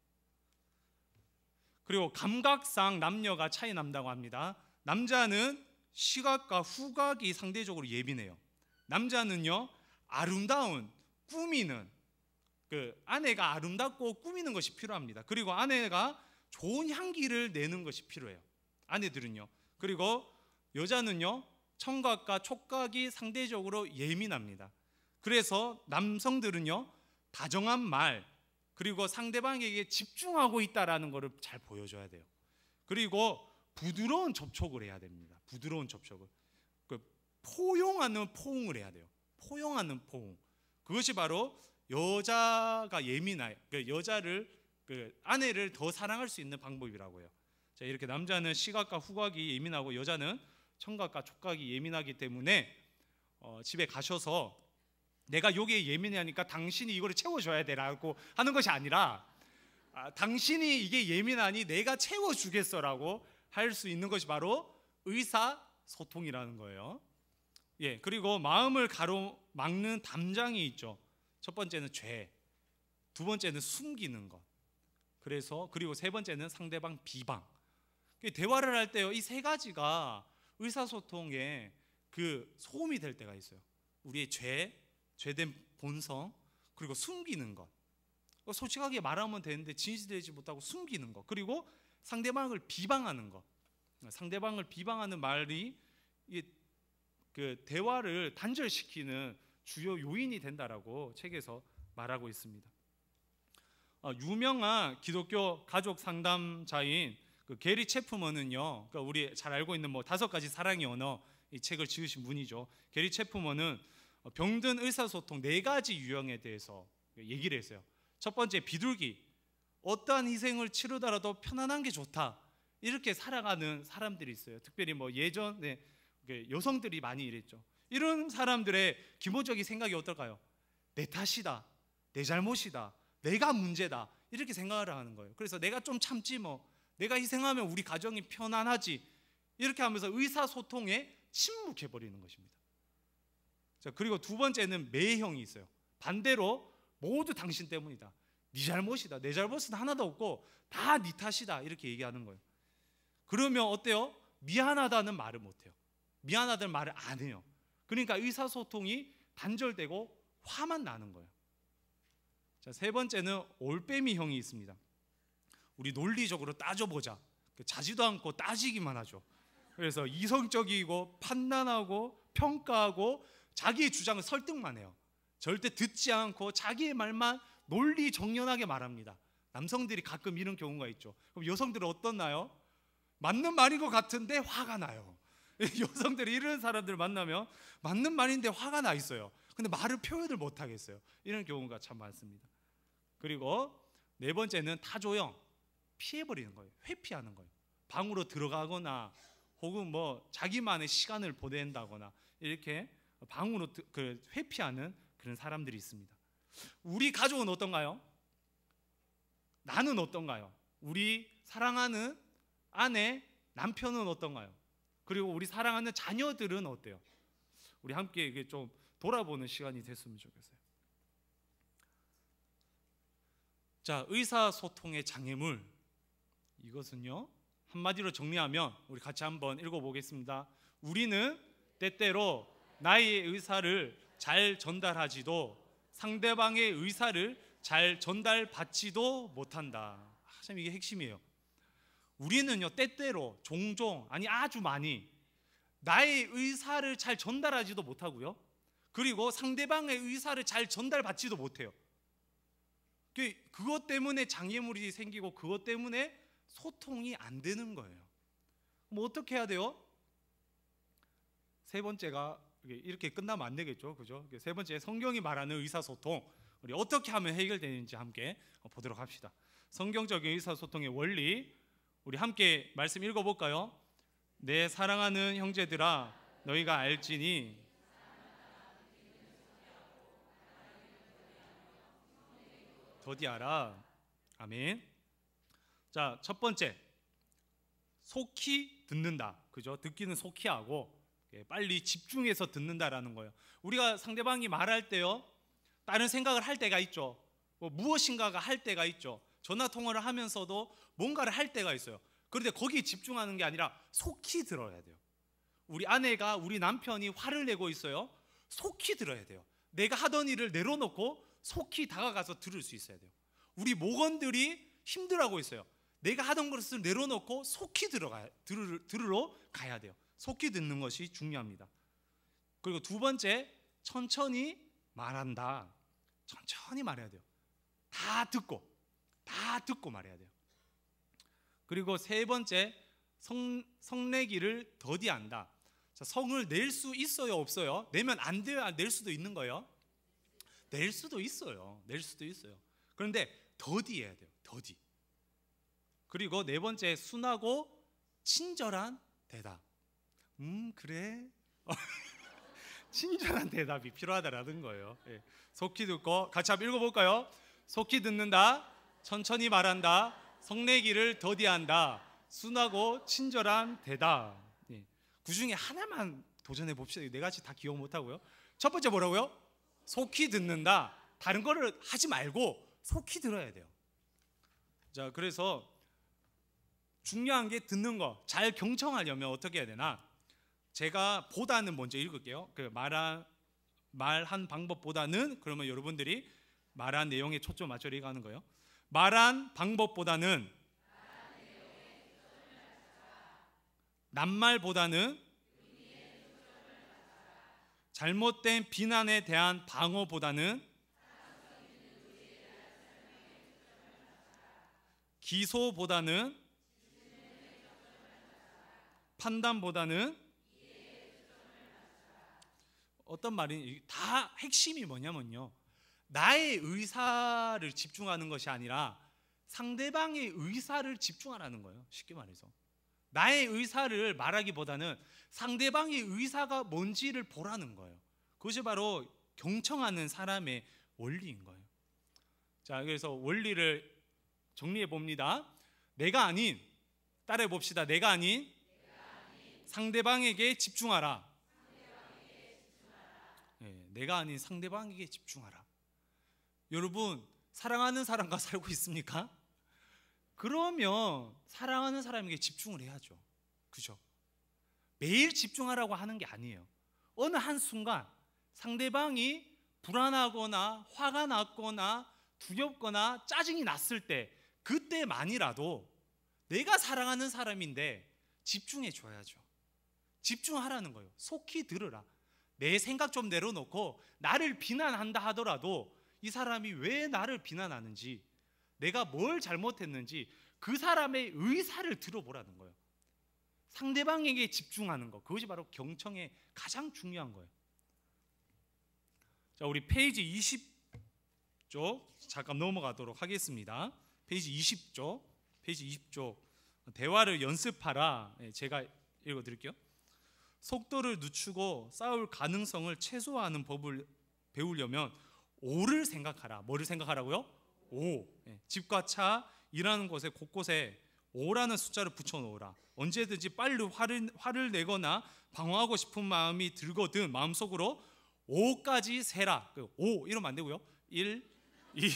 그리고 감각상 남녀가 차이 난다고 합니다. 남자는 시각과 후각이 상대적으로 예민해요. 남자는요, 아름다운, 꾸미는, 아내가 아름답고 꾸미는 것이 필요합니다. 그리고 아내가 좋은 향기를 내는 것이 필요해요. 아내들은요. 그리고 여자는요, 청각과 촉각이 상대적으로 예민합니다. 그래서 남성들은요, 다정한 말, 그리고 상대방에게 집중하고 있다라는 것을 잘 보여줘야 돼요. 그리고 부드러운 접촉을 해야 됩니다. 부드러운 접촉을. 포용하는 포옹을 해야 돼요. 포용하는 포옹. 그것이 바로 여자가 예민해, 여자를, 아내를 더 사랑할 수 있는 방법이라고요. 자, 이렇게 남자는 시각과 후각이 예민하고 여자는 청각과 촉각이 예민하기 때문에 집에 가셔서 내가 여기에 예민하니까 당신이 이거를 채워줘야 되라고 하는 것이 아니라 당신이 이게 예민하니 내가 채워주겠어라고 할 수 있는 것이 바로 의사소통이라는 거예요. 예, 그리고 마음을 가로막는 담장이 있죠. 첫 번째는 죄, 두 번째는 숨기는 것, 그리고 세 번째는 상대방 비방. 대화를 할 때요, 이 세 가지가 의사소통에 소음이 될 때가 있어요. 우리의 죄된 본성, 그리고 숨기는 것. 솔직하게 말하면 되는데 진실되지 못하고 숨기는 것, 그리고 상대방을 비방하는 것. 상대방을 비방하는 말이 대화를 단절시키는 주요 요인이 된다라고 책에서 말하고 있습니다. 유명한 기독교 가족 상담자인 게리 체프먼은요, 우리 잘 알고 있는 5가지 사랑의 언어, 이 책을 지으신 분이죠. 게리 체프먼은 병든 의사소통 4가지 유형에 대해서 얘기를 했어요. 첫 번째, 비둘기. 어떠한 희생을 치르더라도 편안한 게 좋다, 이렇게 살아가는 사람들이 있어요. 특별히 예전에 여성들이 많이 이랬죠. 이런 사람들의 기본적인 생각이 어떨까요? 내 탓이다, 내 잘못이다, 내가 문제다, 이렇게 생각을 하는 거예요. 그래서 내가 좀 참지, 내가 희생하면 우리 가정이 편안하지, 이렇게 하면서 의사소통에 침묵해버리는 것입니다. 자, 그리고 두 번째는 매형이 있어요. 반대로 모두 당신 때문이다, 네 잘못이다, 내 잘못은 하나도 없고 다 네 탓이다, 이렇게 얘기하는 거예요. 그러면 어때요? 미안하다는 말을 못해요. 미안하다는 말을 안 해요. 그러니까 의사소통이 단절되고 화만 나는 거예요. 자, 세 번째는 올빼미형이 있습니다. 우리 논리적으로 따져보자, 자지도 않고 따지기만 하죠. 그래서 이성적이고 판단하고 평가하고 자기의 주장을 설득만 해요. 절대 듣지 않고 자기의 말만 논리정연하게 말합니다. 남성들이 가끔 이런 경우가 있죠. 그럼 여성들은 어떻나요? 맞는 말인 것 같은데 화가 나요. 여성들이 이런 사람들 만나면 맞는 말인데 화가 나 있어요. 근데 말을 표현을 못 하겠어요. 이런 경우가 참 많습니다. 그리고 네 번째는 타조형, 피해버리는 거예요. 회피하는 거예요. 방으로 들어가거나 혹은 자기만의 시간을 보낸다거나 이렇게 방으로 회피하는 그런 사람들이 있습니다. 우리 가족은 어떤가요? 나는 어떤가요? 우리 사랑하는 아내, 남편은 어떤가요? 그리고 우리 사랑하는 자녀들은 어때요? 우리 함께 이게 좀 돌아보는 시간이 됐으면 좋겠어요. 자, 의사소통의 장애물, 이것은요, 한마디로 정리하면 우리 같이 한번 읽어보겠습니다. 우리는 때때로 나의 의사를 잘 전달하지도 상대방의 의사를 잘 전달받지도 못한다. 참 이게 핵심이에요. 우리는요, 때때로, 종종, 아니 아주 많이 나의 의사를 잘 전달하지도 못하고요, 그리고 상대방의 의사를 잘 전달받지도 못해요. 그것 때문에 장애물이 생기고 그것 때문에 소통이 안 되는 거예요. 뭐 어떻게 해야 돼요? 세 번째가 이렇게 끝나면 안 되겠죠, 그죠? 세 번째, 성경이 말하는 의사소통, 우리 어떻게 하면 해결되는지 함께 보도록 합시다. 성경적인 의사소통의 원리, 우리 함께 말씀 읽어볼까요? 내 사랑하는 형제들아, 너희가 알지니 더디 알아. 아멘. 자, 첫 번째, 속히 듣는다. 그죠? 듣기는 속히 하고 빨리 집중해서 듣는다라는 거예요. 우리가 상대방이 말할 때요, 다른 생각을 할 때가 있죠. 무엇인가가 할 때가 있죠. 전화 통화를 하면서도 뭔가를 할 때가 있어요. 그런데 거기에 집중하는 게 아니라 속히 들어야 돼요. 우리 아내가, 우리 남편이 화를 내고 있어요. 속히 들어야 돼요. 내가 하던 일을 내려놓고 속히 다가가서 들을 수 있어야 돼요. 우리 목원들이 힘들어하고 있어요. 내가 하던 것을 내려놓고 속히 들으러 가야 돼요. 속히 듣는 것이 중요합니다. 그리고 두 번째, 천천히 말한다. 천천히 말해야 돼요. 다 듣고 말해야 돼요. 그리고 세 번째, 성내기를 더디한다. 자, 성을 낼 수 있어요, 없어요? 내면 안 돼요, 낼 수도 있는 거예요? 낼 수도 있어요. 그런데 더디해야 돼요. 더디. 그리고 네 번째, 순하고 친절한 대답. 그래. 친절한 대답이 필요하다라는 거예요. 예. 속히 듣고, 같이 한번 읽어볼까요? 속히 듣는다, 천천히 말한다, 성내기를 더디한다, 순하고 친절한 대답. 예. 그 중에 하나만 도전해 봅시다. 네 가지 다 기억 못하고요. 첫 번째 뭐라고요? 속히 듣는다. 다른 거를 하지 말고 속히 들어야 돼요. 자, 그래서 중요한 게 듣는 거. 잘 경청하려면 어떻게 해야 되나? 제가 보다는 먼저 읽을게요. 말한 방법보다는, 그러면 여러분들이 말한 내용에 초점 맞춰 읽어가는 거예요. 말한 방법보다는, 낱말보다는, 잘못된 비난에 대한 방어보다는, 기소보다는, 판단보다는, 어떤 말인지 다 핵심이 뭐냐면요, 나의 의사를 집중하는 것이 아니라 상대방의 의사를 집중하라는 거예요. 쉽게 말해서 나의 의사를 말하기보다는 상대방의 의사가 뭔지를 보라는 거예요. 그것이 바로 경청하는 사람의 원리인 거예요. 자, 그래서 원리를 정리해 봅니다. 내가 아닌, 따라해 봅시다. 내가 아닌 상대방에게 집중하라. 네, 내가 아닌 상대방에게 집중하라. 여러분, 사랑하는 사람과 살고 있습니까? 그러면 사랑하는 사람에게 집중을 해야죠. 그죠? 매일 집중하라고 하는 게 아니에요. 어느 한순간 상대방이 불안하거나 화가 났거나 두렵거나 짜증이 났을 때, 그때만이라도 내가 사랑하는 사람인데 집중해 줘야죠. 집중하라는 거예요. 속히 들으라. 내 생각 좀 내려놓고 나를 비난한다 하더라도 이 사람이 왜 나를 비난하는지, 내가 뭘 잘못했는지 그 사람의 의사를 들어보라는 거예요. 상대방에게 집중하는 거, 그것이 바로 경청의 가장 중요한 거예요. 자, 우리 페이지 20쪽 잠깐 넘어가도록 하겠습니다. 페이지 20쪽 대화를 연습하라. 제가 읽어드릴게요. 속도를 늦추고 싸울 가능성을 최소화하는 법을 배우려면 오를 생각하라. 뭐를 생각하라고요? 오. 집과 차, 일하는 곳에 곳곳에 5라는 숫자를 붙여놓으라. 언제든지 빨리 화를 내거나 방어하고 싶은 마음이 들거든 마음속으로 5까지 세라. 5 이러면 안 되고요. 1, 2,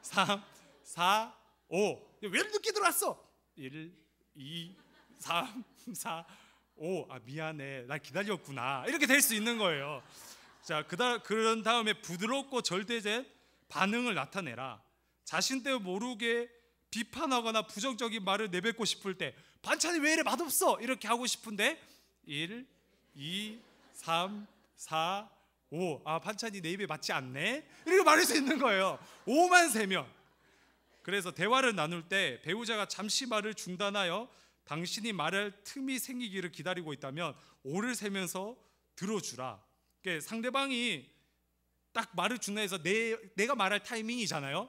3, 4, 5. 왜 늦게 들어왔어? 1, 2, 3, 4, 5. 아 미안해, 날 기다렸구나. 이렇게 될 수 있는 거예요. 자, 그런 다음에 부드럽고 절대된 반응을 나타내라. 자신도 모르게 비판하거나 부정적인 말을 내뱉고 싶을 때 반찬이 왜 이래 맛없어? 이렇게 하고 싶은데 1, 2, 3, 4, 5. 아 반찬이 내 입에 맞지 않네? 이렇게 말할 수 있는 거예요. 5만 세면. 그래서 대화를 나눌 때 배우자가 잠시 말을 중단하여 당신이 말할 틈이 생기기를 기다리고 있다면 5를 세면서 들어주라. 그러니까 상대방이 딱 말을 중단해서 내가 말할 타이밍이잖아요.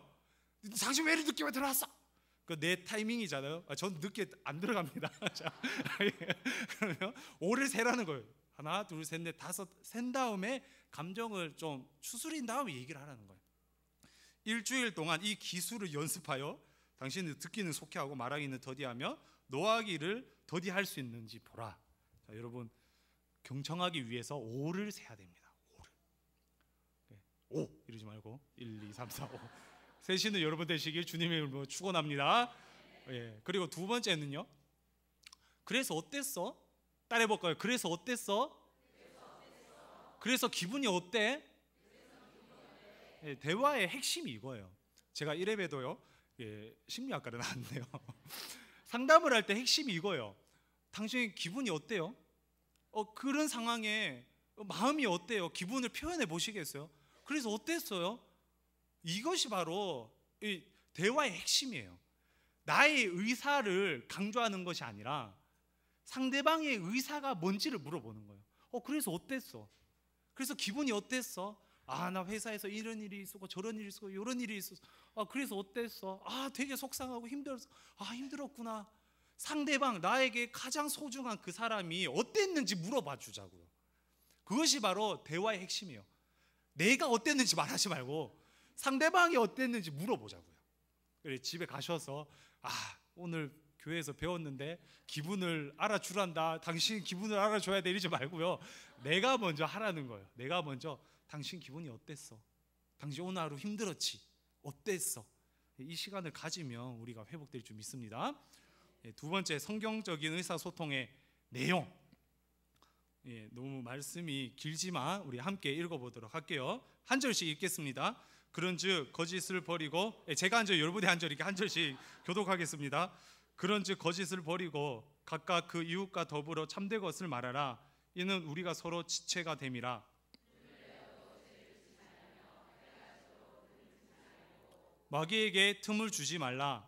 당신 왜 이렇게 늦게 들어왔어? 그 내 타이밍이잖아요. 저는 늦게 안 들어갑니다. 자, 그러면 5를 세라는 거예요. 하나, 둘, 셋, 넷, 다섯 센 다음에 감정을 좀 추스린 다음에 얘기를 하라는 거예요. 일주일 동안 이 기술을 연습하여 당신은 듣기는 속히하고 말하기는 더디하며 노하기를 더디할 수 있는지 보라. 자, 여러분 경청하기 위해서 5를 세야 됩니다. 5를. 5 이러지 말고 1, 2, 3, 4, 5. 세시는 여러분 되시길 주님의 이름으로 축원합니다. 예. 그리고 두 번째는요. 그래서 어땠어? 따라해 볼까요? 그래서 어땠어? 그래서 기분이 어때? 예, 대화의 핵심이 이거예요. 제가 1회에도요. 예, 심리학과를 나왔는데요. 상담을 할 때 핵심이 이거예요. 당신 기분이 어때요? 그런 상황에 마음이 어때요? 기분을 표현해 보시겠어요? 그래서 어땠어요? 이것이 바로 이 대화의 핵심이에요. 나의 의사를 강조하는 것이 아니라 상대방의 의사가 뭔지를 물어보는 거예요. 그래서 어땠어? 그래서 기분이 어땠어? 아, 나 회사에서 이런 일이 있었고 저런 일이 있었고 이런 일이 있었어. 그래서 어땠어? 되게 속상하고 힘들었어. 힘들었구나. 상대방, 나에게 가장 소중한 그 사람이 어땠는지 물어봐 주자고요. 그것이 바로 대화의 핵심이에요. 내가 어땠는지 말하지 말고 상대방이 어땠는지 물어보자고요. 그래, 집에 가셔서 오늘 교회에서 배웠는데 기분을 알아주란다. 당신 기분을 알아줘야 돼 이러지 말고요. 내가 먼저 하라는 거예요. 내가 먼저 당신 기분이 어땠어? 당신 오늘 하루 힘들었지? 어땠어? 이 시간을 가지면 우리가 회복될 줄 믿습니다. 두 번째, 성경적인 의사소통의 내용. 너무 말씀이 길지만 우리 함께 읽어보도록 할게요. 한 절씩 읽겠습니다. 그런즉 거짓을 버리고, 제가 한 절, 여러분이 한 절, 이렇게 한 절씩 교독하겠습니다. 그런즉 거짓을 버리고 각각 그 이웃과 더불어 참된 것을 말하라. 이는 우리가 서로 지체가 됨이라. 마귀에게 틈을 주지 말라.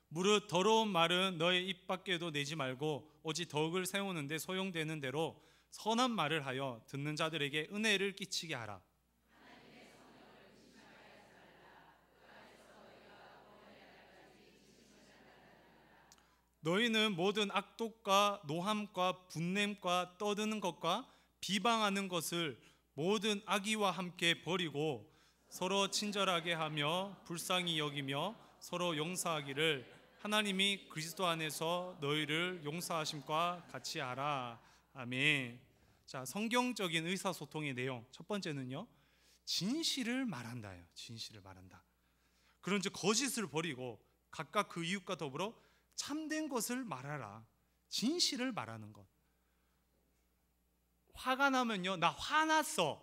무릇 더러운 말은 너의 입 밖에도 내지 말고 오직 덕을 세우는데 소용되는 대로 선한 말을 하여 듣는 자들에게 은혜를 끼치게 하라. 너희는 모든 악독과 노함과 분냄과 떠드는 것과 비방하는 것을 모든 악의와 함께 버리고 서로 친절하게 하며 불쌍히 여기며 서로 용서하기를 하나님이 그리스도 안에서 너희를 용서하심과 같이 하라. 아멘. 자, 성경적인 의사소통의 내용 첫 번째는요, 진실을 말한다예요. 진실을 말한다. 그런즉 거짓을 버리고 각각 그 이웃과 더불어 참된 것을 말하라. 진실을 말하는 것. 화가 나면요, 나 화났어.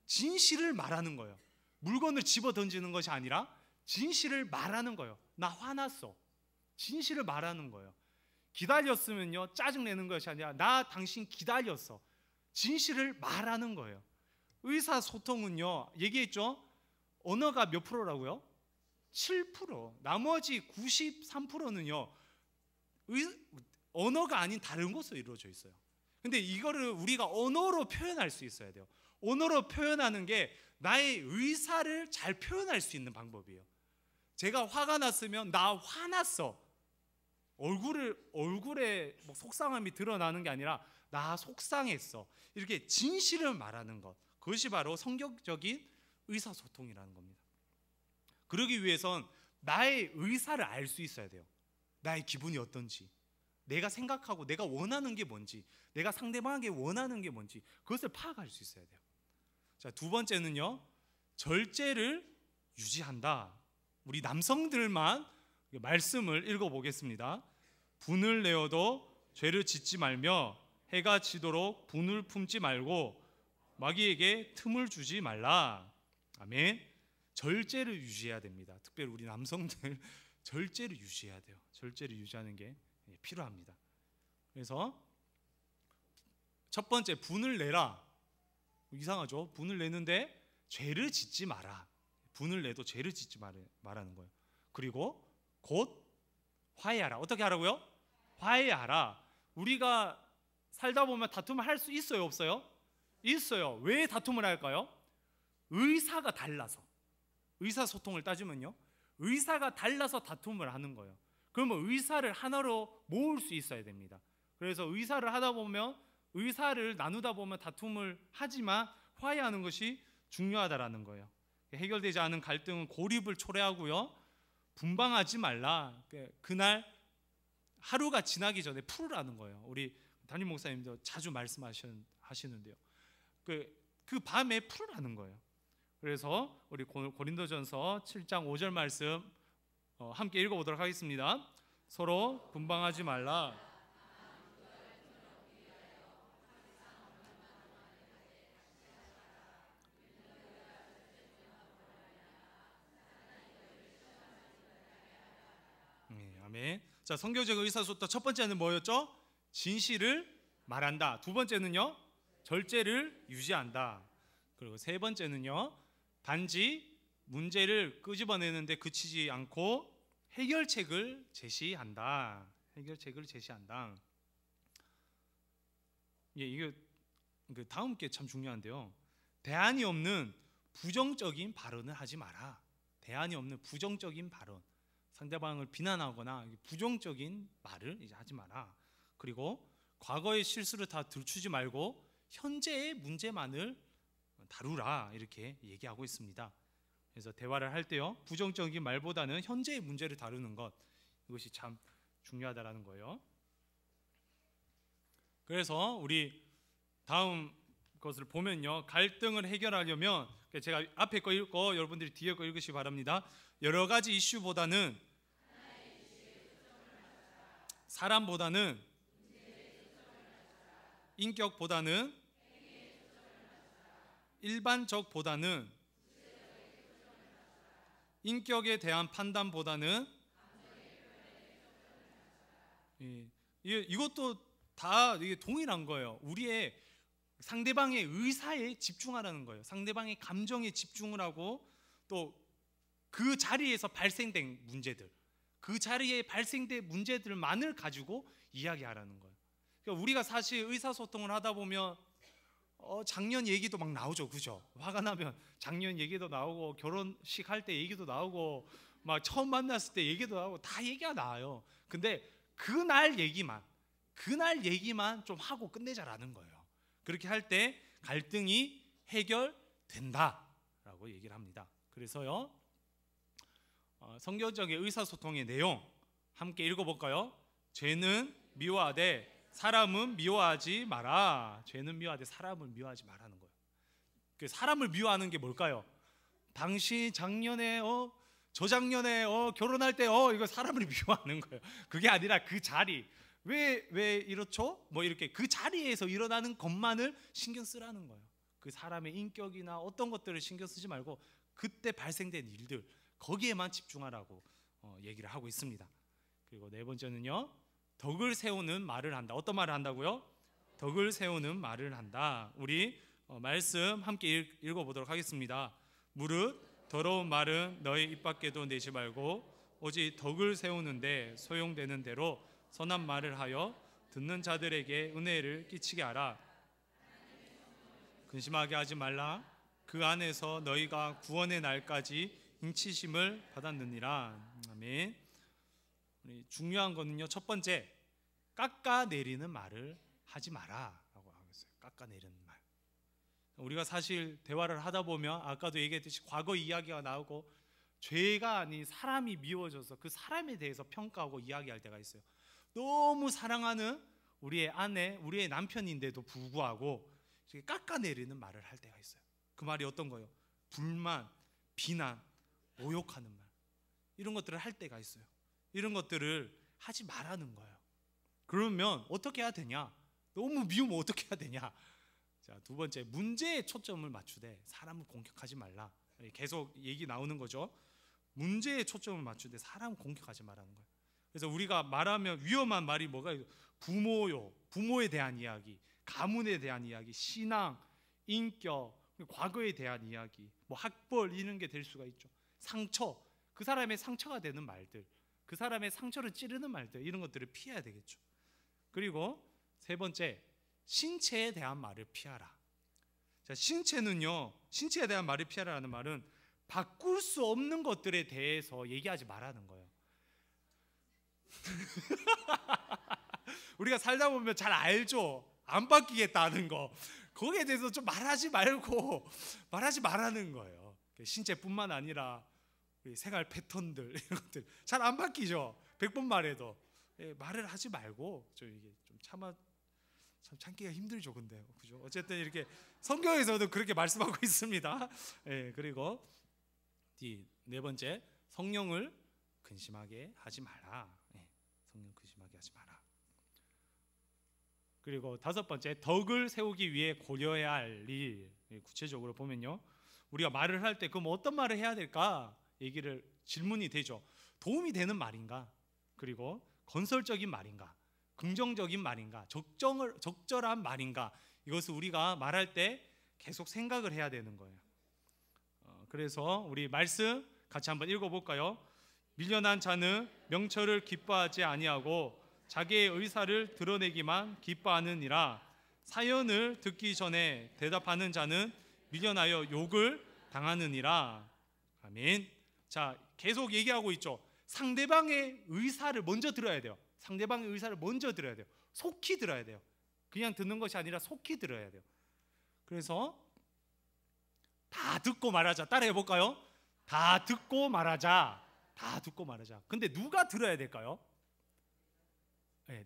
진실을 말하는 거예요. 물건을 집어 던지는 것이 아니라 진실을 말하는 거예요. 나 화났어. 진실을 말하는 거예요. 기다렸으면요, 짜증내는 것이 아니라 나 당신 기다렸어. 진실을 말하는 거예요. 의사소통은요, 얘기했죠? 언어가 몇 프로라고요? 7%. 나머지 93%는요 언어가 아닌 다른 것으로 이루어져 있어요. 근데 이거를 우리가 언어로 표현할 수 있어야 돼요. 언어로 표현하는 게 나의 의사를 잘 표현할 수 있는 방법이에요. 제가 화가 났으면 나 화났어. 얼굴에 뭐 속상함이 드러나는 게 아니라 나 속상했어, 이렇게 진실을 말하는 것, 그것이 바로 성경적인 의사소통이라는 겁니다. 그러기 위해선 나의 의사를 알 수 있어야 돼요. 나의 기분이 어떤지, 내가 생각하고 내가 원하는 게 뭔지, 내가 상대방에게 원하는 게 뭔지 그것을 파악할 수 있어야 돼요. 자, 두 번째는요, 절제를 유지한다. 우리 남성들만 말씀을 읽어보겠습니다. 분을 내어도 죄를 짓지 말며 해가 지도록 분을 품지 말고 마귀에게 틈을 주지 말라. 아멘. 절제를 유지해야 됩니다. 특별히 우리 남성들 절제를 유지해야 돼요. 절제를 유지하는 게 필요합니다. 그래서 첫 번째, 분을 내라. 이상하죠? 분을 내는데 죄를 짓지 마라. 분을 내도 죄를 짓지 말라는 거예요. 그리고 곧 화해하라. 어떻게 하라고요? 화해하라. 우리가 살다 보면 다툼을 할 수 있어요, 없어요? 있어요. 왜 다툼을 할까요? 의사가 달라서. 의사소통을 따지면요, 의사가 달라서 다툼을 하는 거예요. 그러면 의사를 하나로 모을 수 있어야 됩니다. 그래서 의사를 하다 보면, 의사를 나누다 보면 다툼을 하지만 화해하는 것이 중요하다라는 거예요. 해결되지 않은 갈등은 고립을 초래하고요, 분방하지 말라. 그날 하루가 지나기 전에 풀으라는 거예요. 우리 담임 목사님도 자주 말씀하시는데요, 그 밤에 풀으라는 거예요. 그래서 우리 고린도전서 7장 5절 말씀 함께 읽어보도록 하겠습니다. 서로 분방하지 말라. 아멘. 자, 성경적 의사소통 첫 번째는 뭐였죠? 진실을 말한다. 두 번째는요, 절제를 유지한다. 그리고 세 번째는요, 단지 문제를 끄집어내는데 그치지 않고 해결책을 제시한다. 해결책을 제시한다. 이게 다음 게 참 중요한데요. 대안이 없는 부정적인 발언을 하지 마라. 대안이 없는 부정적인 발언, 상대방을 비난하거나 부정적인 말을 이제 하지 마라. 그리고 과거의 실수를 다 들추지 말고 현재의 문제만을 다루라, 이렇게 얘기하고 있습니다. 그래서 대화를 할 때요, 부정적인 말보다는 현재의 문제를 다루는 것, 이것이 참 중요하다라는 거예요. 그래서 우리 다음 것을 보면요, 갈등을 해결하려면 제가 앞에 거 읽고 여러분들이 뒤에 거 읽으시기 바랍니다. 여러 가지 이슈보다는, 사람보다는, 인격보다는, 일반적보다는, 인격에 대한 판단보다는, 이것도 다 이게 동일한 거예요. 우리의 상대방의 의사에 집중하라는 거예요. 상대방의 감정에 집중을 하고, 또 그 자리에서 발생된 문제들, 그 자리에 발생된 문제들만을 가지고 이야기하라는 거예요. 그러니까 우리가 사실 의사소통을 하다 보면 작년 얘기도 막 나오죠, 그죠? 화가 나면 작년 얘기도 나오고, 결혼식 할 때 얘기도 나오고, 막 처음 만났을 때 얘기도 나오고, 다 얘기가 나와요. 근데 그날 얘기만 좀 하고 끝내자라는 거예요. 그렇게 할 때 갈등이 해결된다라고 얘기를 합니다. 그래서요, 성경적인 의사소통의 내용 함께 읽어볼까요? 죄는 미워하되 사람은 미워하지 마라. 죄는 미워하되 사람을 미워하지 말라는 거예요. 그 사람을 미워하는 게 뭘까요? 당신 작년에 저작년에 결혼할 때 이거 사람을 미워하는 거예요. 그게 아니라 그 자리, 왜 이렇죠? 뭐 이렇게 그 자리에서 일어나는 것만을 신경 쓰라는 거예요. 그 사람의 인격이나 어떤 것들을 신경 쓰지 말고 그때 발생된 일들, 거기에만 집중하라고 얘기를 하고 있습니다. 그리고 네 번째는요, 덕을 세우는 말을 한다. 어떤 말을 한다고요? 덕을 세우는 말을 한다. 우리 말씀 함께 읽어보도록 하겠습니다. 무릇 더러운 말은 너희 입 밖에도 내지 말고 오직 덕을 세우는데 소용되는 대로 선한 말을 하여 듣는 자들에게 은혜를 끼치게 하라. 근심하게 하지 말라. 그 안에서 너희가 구원의 날까지 인치심을 받았느니라. 아멘. 중요한 거는요, 첫 번째, 깎아내리는 말을 하지 마라라고 하고 있어요. 깎아내리는 말. 우리가 사실 대화를 하다 보면 아까도 얘기했듯이 과거 이야기가 나오고 죄가 아닌 사람이 미워져서 그 사람에 대해서 평가하고 이야기할 때가 있어요. 너무 사랑하는 우리의 아내, 우리의 남편인데도 불구하고 깎아내리는 말을 할 때가 있어요. 그 말이 어떤 거예요? 불만, 비난, 모욕하는 말, 이런 것들을 할 때가 있어요. 이런 것들을 하지 말라는 거예요. 그러면 어떻게 해야 되냐? 너무 미우면 어떻게 해야 되냐? 자, 두 번째, 문제에 초점을 맞추되 사람을 공격하지 말라. 계속 얘기 나오는 거죠. 문제에 초점을 맞추되 사람을 공격하지 말라는 거예요. 그래서 우리가 말하면 위험한 말이 뭐가 있어요? 부모요, 부모에 대한 이야기, 가문에 대한 이야기, 신앙, 인격, 과거에 대한 이야기, 뭐 학벌, 이런 게 될 수가 있죠. 상처, 그 사람의 상처가 되는 말들, 그 사람의 상처를 찌르는 말들, 이런 것들을 피해야 되겠죠. 그리고 세 번째, 신체에 대한 말을 피하라. 자, 신체는요, 신체에 대한 말을 피하라는 말은 바꿀 수 없는 것들에 대해서 얘기하지 말라는 거예요. 우리가 살다 보면 잘 알죠. 안 바뀌겠다는 거. 거기에 대해서 좀 말하지 말고 말하지 말라는 거예요. 신체뿐만 아니라 생활 패턴들, 이런 것들 잘 안 바뀌죠. 100번 말해도 말을 하지 말고 좀 이게 좀 참 참기가 힘들죠. 근데 그죠? 어쨌든 이렇게 성경에서도 그렇게 말씀하고 있습니다. 그리고 네 번째, 성령을 근심하게 하지 마라. 성령 근심하게 하지 마라. 그리고 다섯 번째, 덕을 세우기 위해 고려해야 할 일. 구체적으로 보면요, 우리가 말을 할 때 그럼 어떤 말을 해야 될까? 질문이 되죠. 도움이 되는 말인가? 그리고 건설적인 말인가? 긍정적인 말인가? 적절한 말인가? 이것을 우리가 말할 때 계속 생각을 해야 되는 거예요. 그래서 우리 말씀 같이 한번 읽어볼까요? 미련한 자는 명철을 기뻐하지 아니하고 자기의 의사를 드러내기만 기뻐하느니라. 사연을 듣기 전에 대답하는 자는 미련하여 욕을 당하느니라. 아멘. 자, 계속 얘기하고 있죠. 상대방의 의사를 먼저 들어야 돼요. 상대방의 의사를 먼저 들어야 돼요. 속히 들어야 돼요. 그냥 듣는 것이 아니라 속히 들어야 돼요. 그래서 다 듣고 말하자. 따라해 볼까요? 다 듣고 말하자. 다 듣고 말하자. 근데 누가 들어야 될까요?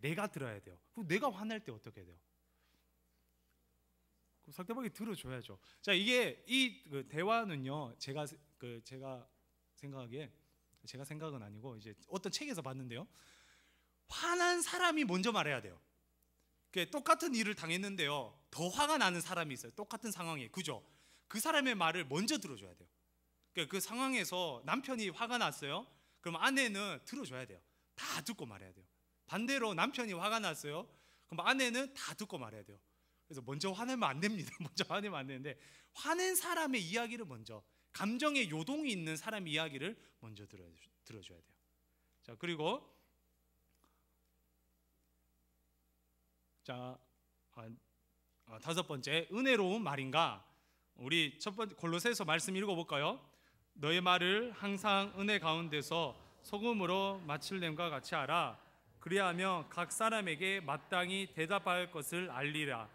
내가 들어야 돼요. 그럼 내가 화낼 때 어떻게 돼요? 상대방이 들어줘야죠. 자, 이게 이 대화는요, 제가 생각하기에, 제가 생각은 아니고 이제 어떤 책에서 봤는데요, 화난 사람이 먼저 말해야 돼요. 똑같은 일을 당했는데요, 더 화가 나는 사람이 있어요. 똑같은 상황에, 그죠? 그 사람의 말을 먼저 들어줘야 돼요. 그 상황에서 남편이 화가 났어요. 그럼 아내는 들어줘야 돼요. 다 듣고 말해야 돼요. 반대로 남편이 화가 났어요. 그럼 아내는 다 듣고 말해야 돼요. 그래서 먼저 화내면 안 됩니다. 먼저 화내면 안 되는데, 화낸 사람의 이야기를 먼저, 감정의 요동이 있는 사람의 이야기를 먼저 들어줘야 돼요. 자, 그리고 다섯 번째, 은혜로운 말인가? 우리 첫 번째 골로새서 말씀 읽어볼까요? 너의 말을 항상 은혜 가운데서 소금으로 마칠냄과 같이 하라. 그리하면 각 사람에게 마땅히 대답할 것을 알리라.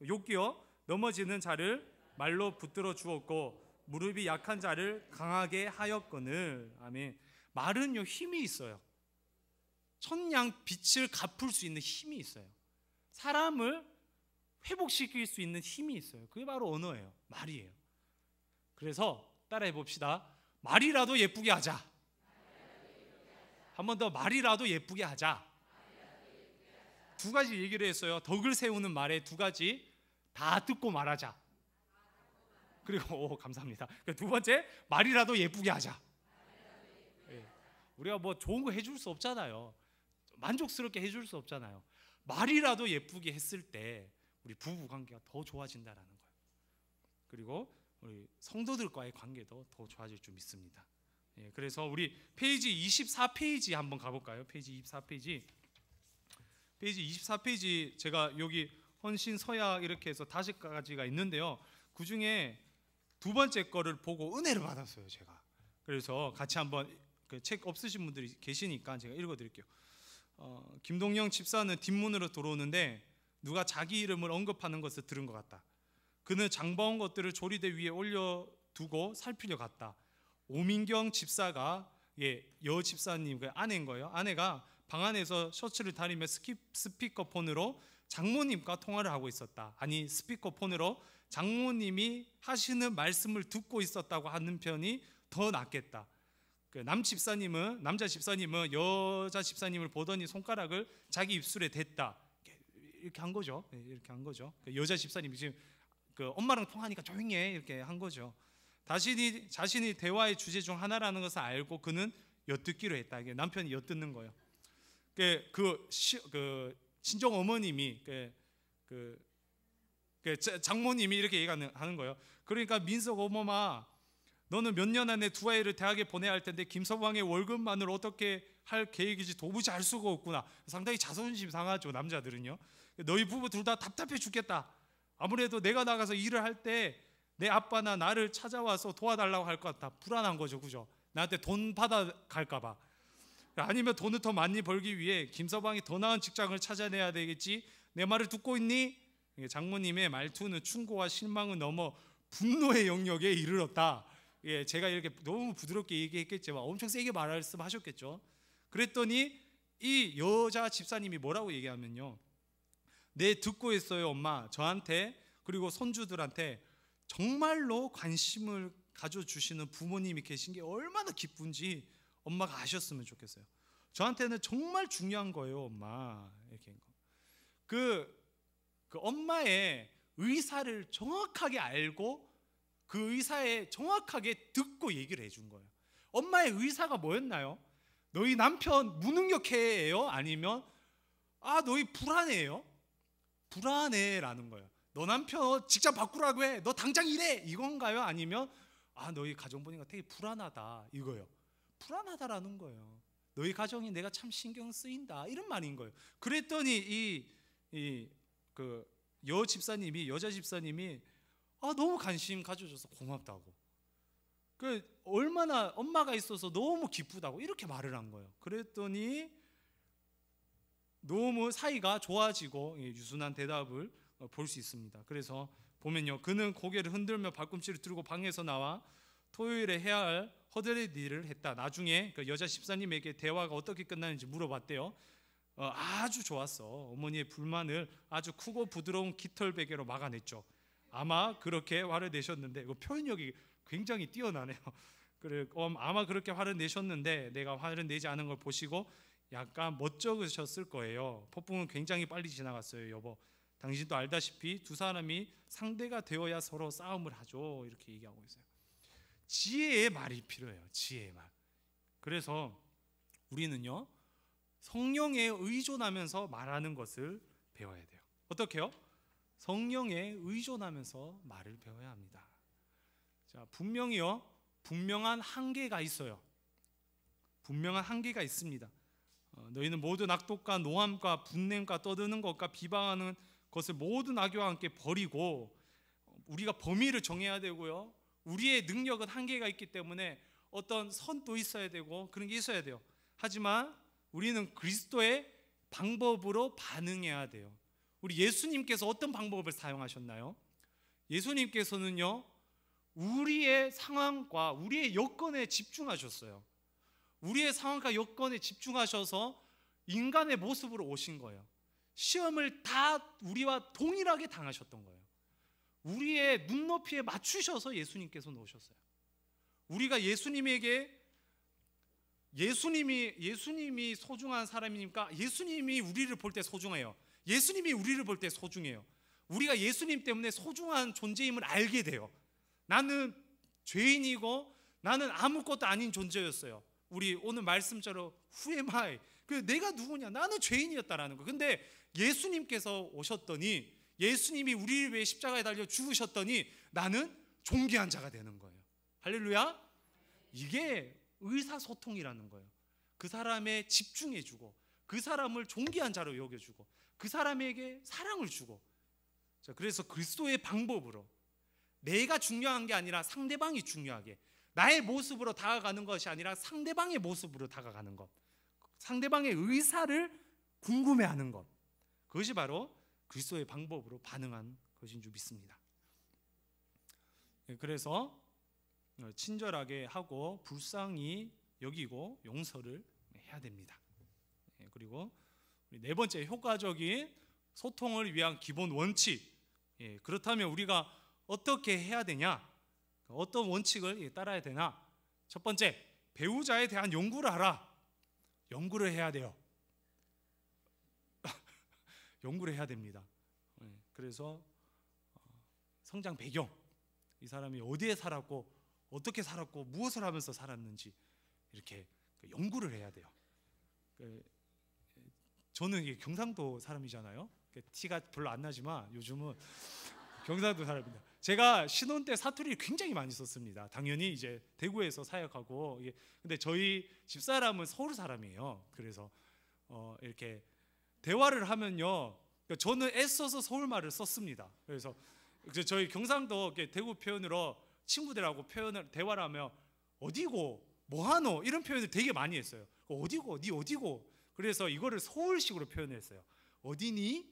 욕기요, 넘어지는 자를 말로 붙들어 주었고 무릎이 약한 자를 강하게 하였거늘. 아멘. 말은요, 힘이 있어요. 천냥 빛을 갚을 수 있는 힘이 있어요. 사람을 회복시킬 수 있는 힘이 있어요. 그게 바로 언어예요. 말이에요. 그래서 따라해 봅시다. 말이라도 예쁘게 하자. 한 번 더, 말이라도 예쁘게 하자. 두 가지 얘기를 했어요. 덕을 세우는 말에 두 가지. 다 듣고 말하자. 그리고 감사합니다. 두 번째, 말이라도 예쁘게 하자. 우리가 뭐 좋은 거 해줄 수 없잖아요. 만족스럽게 해줄 수 없잖아요. 말이라도 예쁘게 했을 때 우리 부부 관계가 더 좋아진다라는 거예요. 그리고 우리 성도들과의 관계도 더 좋아질 줄 믿습니다. 그래서 우리 페이지 24페이지 한번 가볼까요? 페이지 24페이지. 페이지 24페이지 제가 여기 헌신 서약 이렇게 해서 5가지가 있는데요. 그 중에 두 번째 거를 보고 은혜를 받았어요, 제가. 그래서 같이 한번 그 책 없으신 분들이 계시니까 제가 읽어드릴게요. 김동영 집사는 뒷문으로 들어오는데 누가 자기 이름을 언급하는 것을 들은 것 같다. 그는 장바온 것들을 조리대 위에 올려두고 살피려 갔다. 오민경 집사가 여 집사님 그 아내인 거예요. 아내가 방 안에서 셔츠를 다리며 스피커폰으로 장모님과 통화를 하고 있었다. 아니 스피커폰으로 장모님이 하시는 말씀을 듣고 있었다고 하는 편이 더 낫겠다. 그 남자 집사님은 여자 집사님을 보더니 손가락을 자기 입술에 댔다. 이렇게 한 거죠. 이렇게 한 거죠. 여자 집사님이 지금 그 엄마랑 통화하니까 조용히 해 이렇게 한 거죠. 자신이 대화의 주제 중 하나라는 것을 알고 그는 엿듣기로 했다. 이게 남편이 엿듣는 거예요. 그 친정 어머님이 장모님이 이렇게 얘기하는 거예요. 그러니까 민석 어머마, 너는 몇 년 안에 두 아이를 대학에 보내야 할 텐데 김서방의 월급만으로 어떻게 할 계획인지 도무지 알 수가 없구나. 상당히 자존심 상하죠, 남자들은요. 너희 부부 둘 다 답답해 죽겠다. 아무래도 내가 나가서 일을 할 때 내 아빠나 나를 찾아와서 도와달라고 할 것 같다. 불안한 거죠, 그죠? 나한테 돈 받아 갈까 봐. 아니면 돈을 더 많이 벌기 위해 김서방이 더 나은 직장을 찾아내야 되겠지. 내 말을 듣고 있니? 장모님의 말투는 충고와 실망을 넘어 분노의 영역에 이르렀다. 제가 이렇게 너무 부드럽게 얘기했겠지만 엄청 세게 말씀하셨겠죠. 그랬더니 이 여자 집사님이 뭐라고 얘기하면요, 네 듣고 있어요 엄마. 저한테 그리고 손주들한테 정말로 관심을 가져주시는 부모님이 계신 게 얼마나 기쁜지 엄마가 아셨으면 좋겠어요. 저한테는 정말 중요한 거예요 엄마. 이렇게 그 엄마의 의사를 정확하게 알고 그 의사에 정확하게 듣고 얘기를 해준 거예요. 엄마의 의사가 뭐였나요? 너희 남편 무능력해예요? 아니면 너희 불안해요? 불안해라는 거예요. 너 남편 직장 바꾸라고 해. 너 당장 일해. 이건가요? 아니면 너희 가정 보니까 되게 불안하다 이거예요. 불안하다라는 거예요. 너희 가정이 내가 참 신경 쓰인다 이런 말인 거예요. 그랬더니 여자 집사님이 너무 관심 가져줘서 고맙다고, 얼마나 엄마가 있어서 너무 기쁘다고 이렇게 말을 한 거예요. 그랬더니 너무 사이가 좋아지고 유순한 대답을 볼 수 있습니다. 그래서 보면요, 그는 고개를 흔들며 발꿈치를 들고 방에서 나와 토요일에 해야 할 허드렛 일을 했다. 나중에 그 여자 집사님에게 대화가 어떻게 끝나는지 물어봤대요. 아주 좋았어. 어머니의 불만을 아주 크고 부드러운 깃털 베개로 막아냈죠. 아마 그렇게 화를 내셨는데, 이거 표현력이 굉장히 뛰어나네요. 그래, 아마 그렇게 화를 내셨는데 내가 화를 내지 않은 걸 보시고 약간 멋쩍으셨을 거예요. 폭풍은 굉장히 빨리 지나갔어요. 여보, 당신도 알다시피 두 사람이 상대가 되어야 서로 싸움을 하죠. 이렇게 얘기하고 있어요. 지혜의 말이 필요해요. 지혜의 말. 그래서 우리는요, 성령에 의존하면서 말하는 것을 배워야 돼요. 어떻게요? 성령에 의존하면서 말을 배워야 합니다. 자, 분명한 한계가 있어요. 분명한 한계가 있습니다. 너희는 모두 낙독과 노함과 분냄과 떠드는 것과 비방하는 것을 모든 악교와 함께 버리고, 우리가 범위를 정해야 되고요, 우리의 능력은 한계가 있기 때문에 어떤 선도 있어야 되고 그런 게 있어야 돼요. 하지만 우리는 그리스도의 방법으로 반응해야 돼요. 우리 예수님께서 어떤 방법을 사용하셨나요? 예수님께서는요, 우리의 상황과 우리의 여건에 집중하셨어요. 우리의 상황과 여건에 집중하셔서 인간의 모습으로 오신 거예요. 시험을 다 우리와 동일하게 당하셨던 거예요. 우리의 눈높이에 맞추셔서 예수님께서 놓으셨어요. 우리가 예수님이 소중한 사람이니까 예수님이 우리를 볼 때 소중해요. 예수님이 우리를 볼 때 소중해요. 우리가 예수님 때문에 소중한 존재임을 알게 돼요. 나는 죄인이고 나는 아무것도 아닌 존재였어요. 우리 오늘 말씀처럼 Who am I? 내가 누구냐? 나는 죄인이었다라는 거. 근데 예수님께서 오셨더니, 예수님이 우리를 위해 십자가에 달려 죽으셨더니 나는 존귀한 자가 되는 거예요. 할렐루야. 이게 의사소통이라는 거예요. 그 사람에 집중해주고 그 사람을 존귀한 자로 여겨주고 그 사람에게 사랑을 주고. 자, 그래서 그리스도의 방법으로 내가 중요한 게 아니라 상대방이 중요하게, 나의 모습으로 다가가는 것이 아니라 상대방의 모습으로 다가가는 것, 상대방의 의사를 궁금해하는 것, 그것이 바로 그리스도의 방법으로 반응한 것인 줄 믿습니다. 그래서 친절하게 하고 불쌍히 여기고 용서를 해야 됩니다. 그리고 네 번째, 효과적인 소통을 위한 기본 원칙. 그렇다면 우리가 어떻게 해야 되냐? 어떤 원칙을 따라야 되나? 첫 번째, 배우자에 대한 연구를 하라. 연구를 해야 돼요. 연구를 해야 됩니다. 그래서 성장 배경, 이 사람이 어디에 살았고 어떻게 살았고 무엇을 하면서 살았는지 이렇게 연구를 해야 돼요. 저는 이게 경상도 사람이잖아요. 티가 별로 안 나지만 요즘은 경상도 사람입니다. 제가 신혼 때 사투리를 굉장히 많이 썼습니다. 당연히 이제 대구에서 사역하고, 근데 저희 집사람은 서울 사람이에요. 그래서 이렇게 대화를 하면요, 저는 애써서 서울말을 썼습니다. 그래서 저희 경상도 대구 표현으로 친구들하고 대화를 하면 어디고 뭐하노 이런 표현을 되게 많이 했어요. 어디고 니 어디고. 그래서 이거를 서울식으로 표현했어요. 어디니?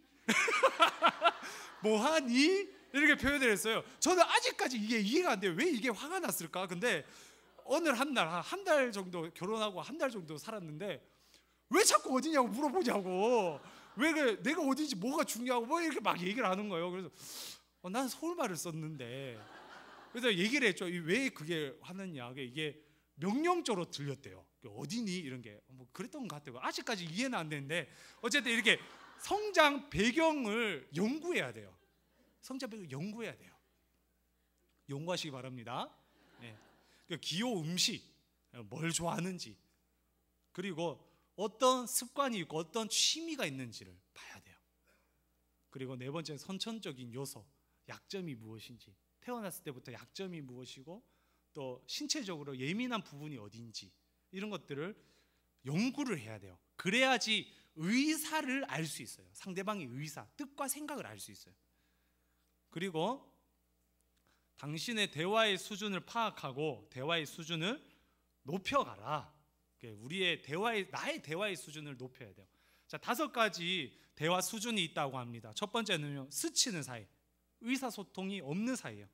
뭐하니? 이렇게 표현을 했어요. 저는 아직까지 이게 이해가 안 돼요. 왜 이게 화가 났을까? 근데 어느 한 달 정도 결혼하고 한 달 정도 살았는데 왜 자꾸 어디냐고 물어보냐고, 왜 그래, 내가 어디지 뭐가 중요하고 뭐 이렇게 막 얘기를 하는 거예요. 그래서 난 서울말을 썼는데, 그래서 얘기를 했죠. 왜 그게 화났냐? 이게 명령조로 들렸대요. 어디니? 이런 게 뭐 그랬던 것 같아요. 아직까지 이해는 안 되는데 어쨌든 이렇게 성장 배경을 연구해야 돼요. 성장 배경을 연구해야 돼요. 연구하시기 바랍니다. 네. 기호 음식, 뭘 좋아하는지, 그리고 어떤 습관이 있고 어떤 취미가 있는지를 봐야 돼요. 그리고 네 번째는 선천적인 요소, 약점이 무엇인지, 태어났을 때부터 약점이 무엇이고 또 신체적으로 예민한 부분이 어딘지, 이런 것들을 연구를 해야 돼요. 그래야지 의사를 알 수 있어요. 상대방의 의사, 뜻과 생각을 알 수 있어요. 그리고 당신의 대화의 수준을 파악하고 대화의 수준을 높여가라. 나의 대화의 수준을 높여야 돼요. 자, 5가지 대화 수준이 있다고 합니다. 첫 번째는요, 스치는 사이, 의사소통이 없는 사이예요.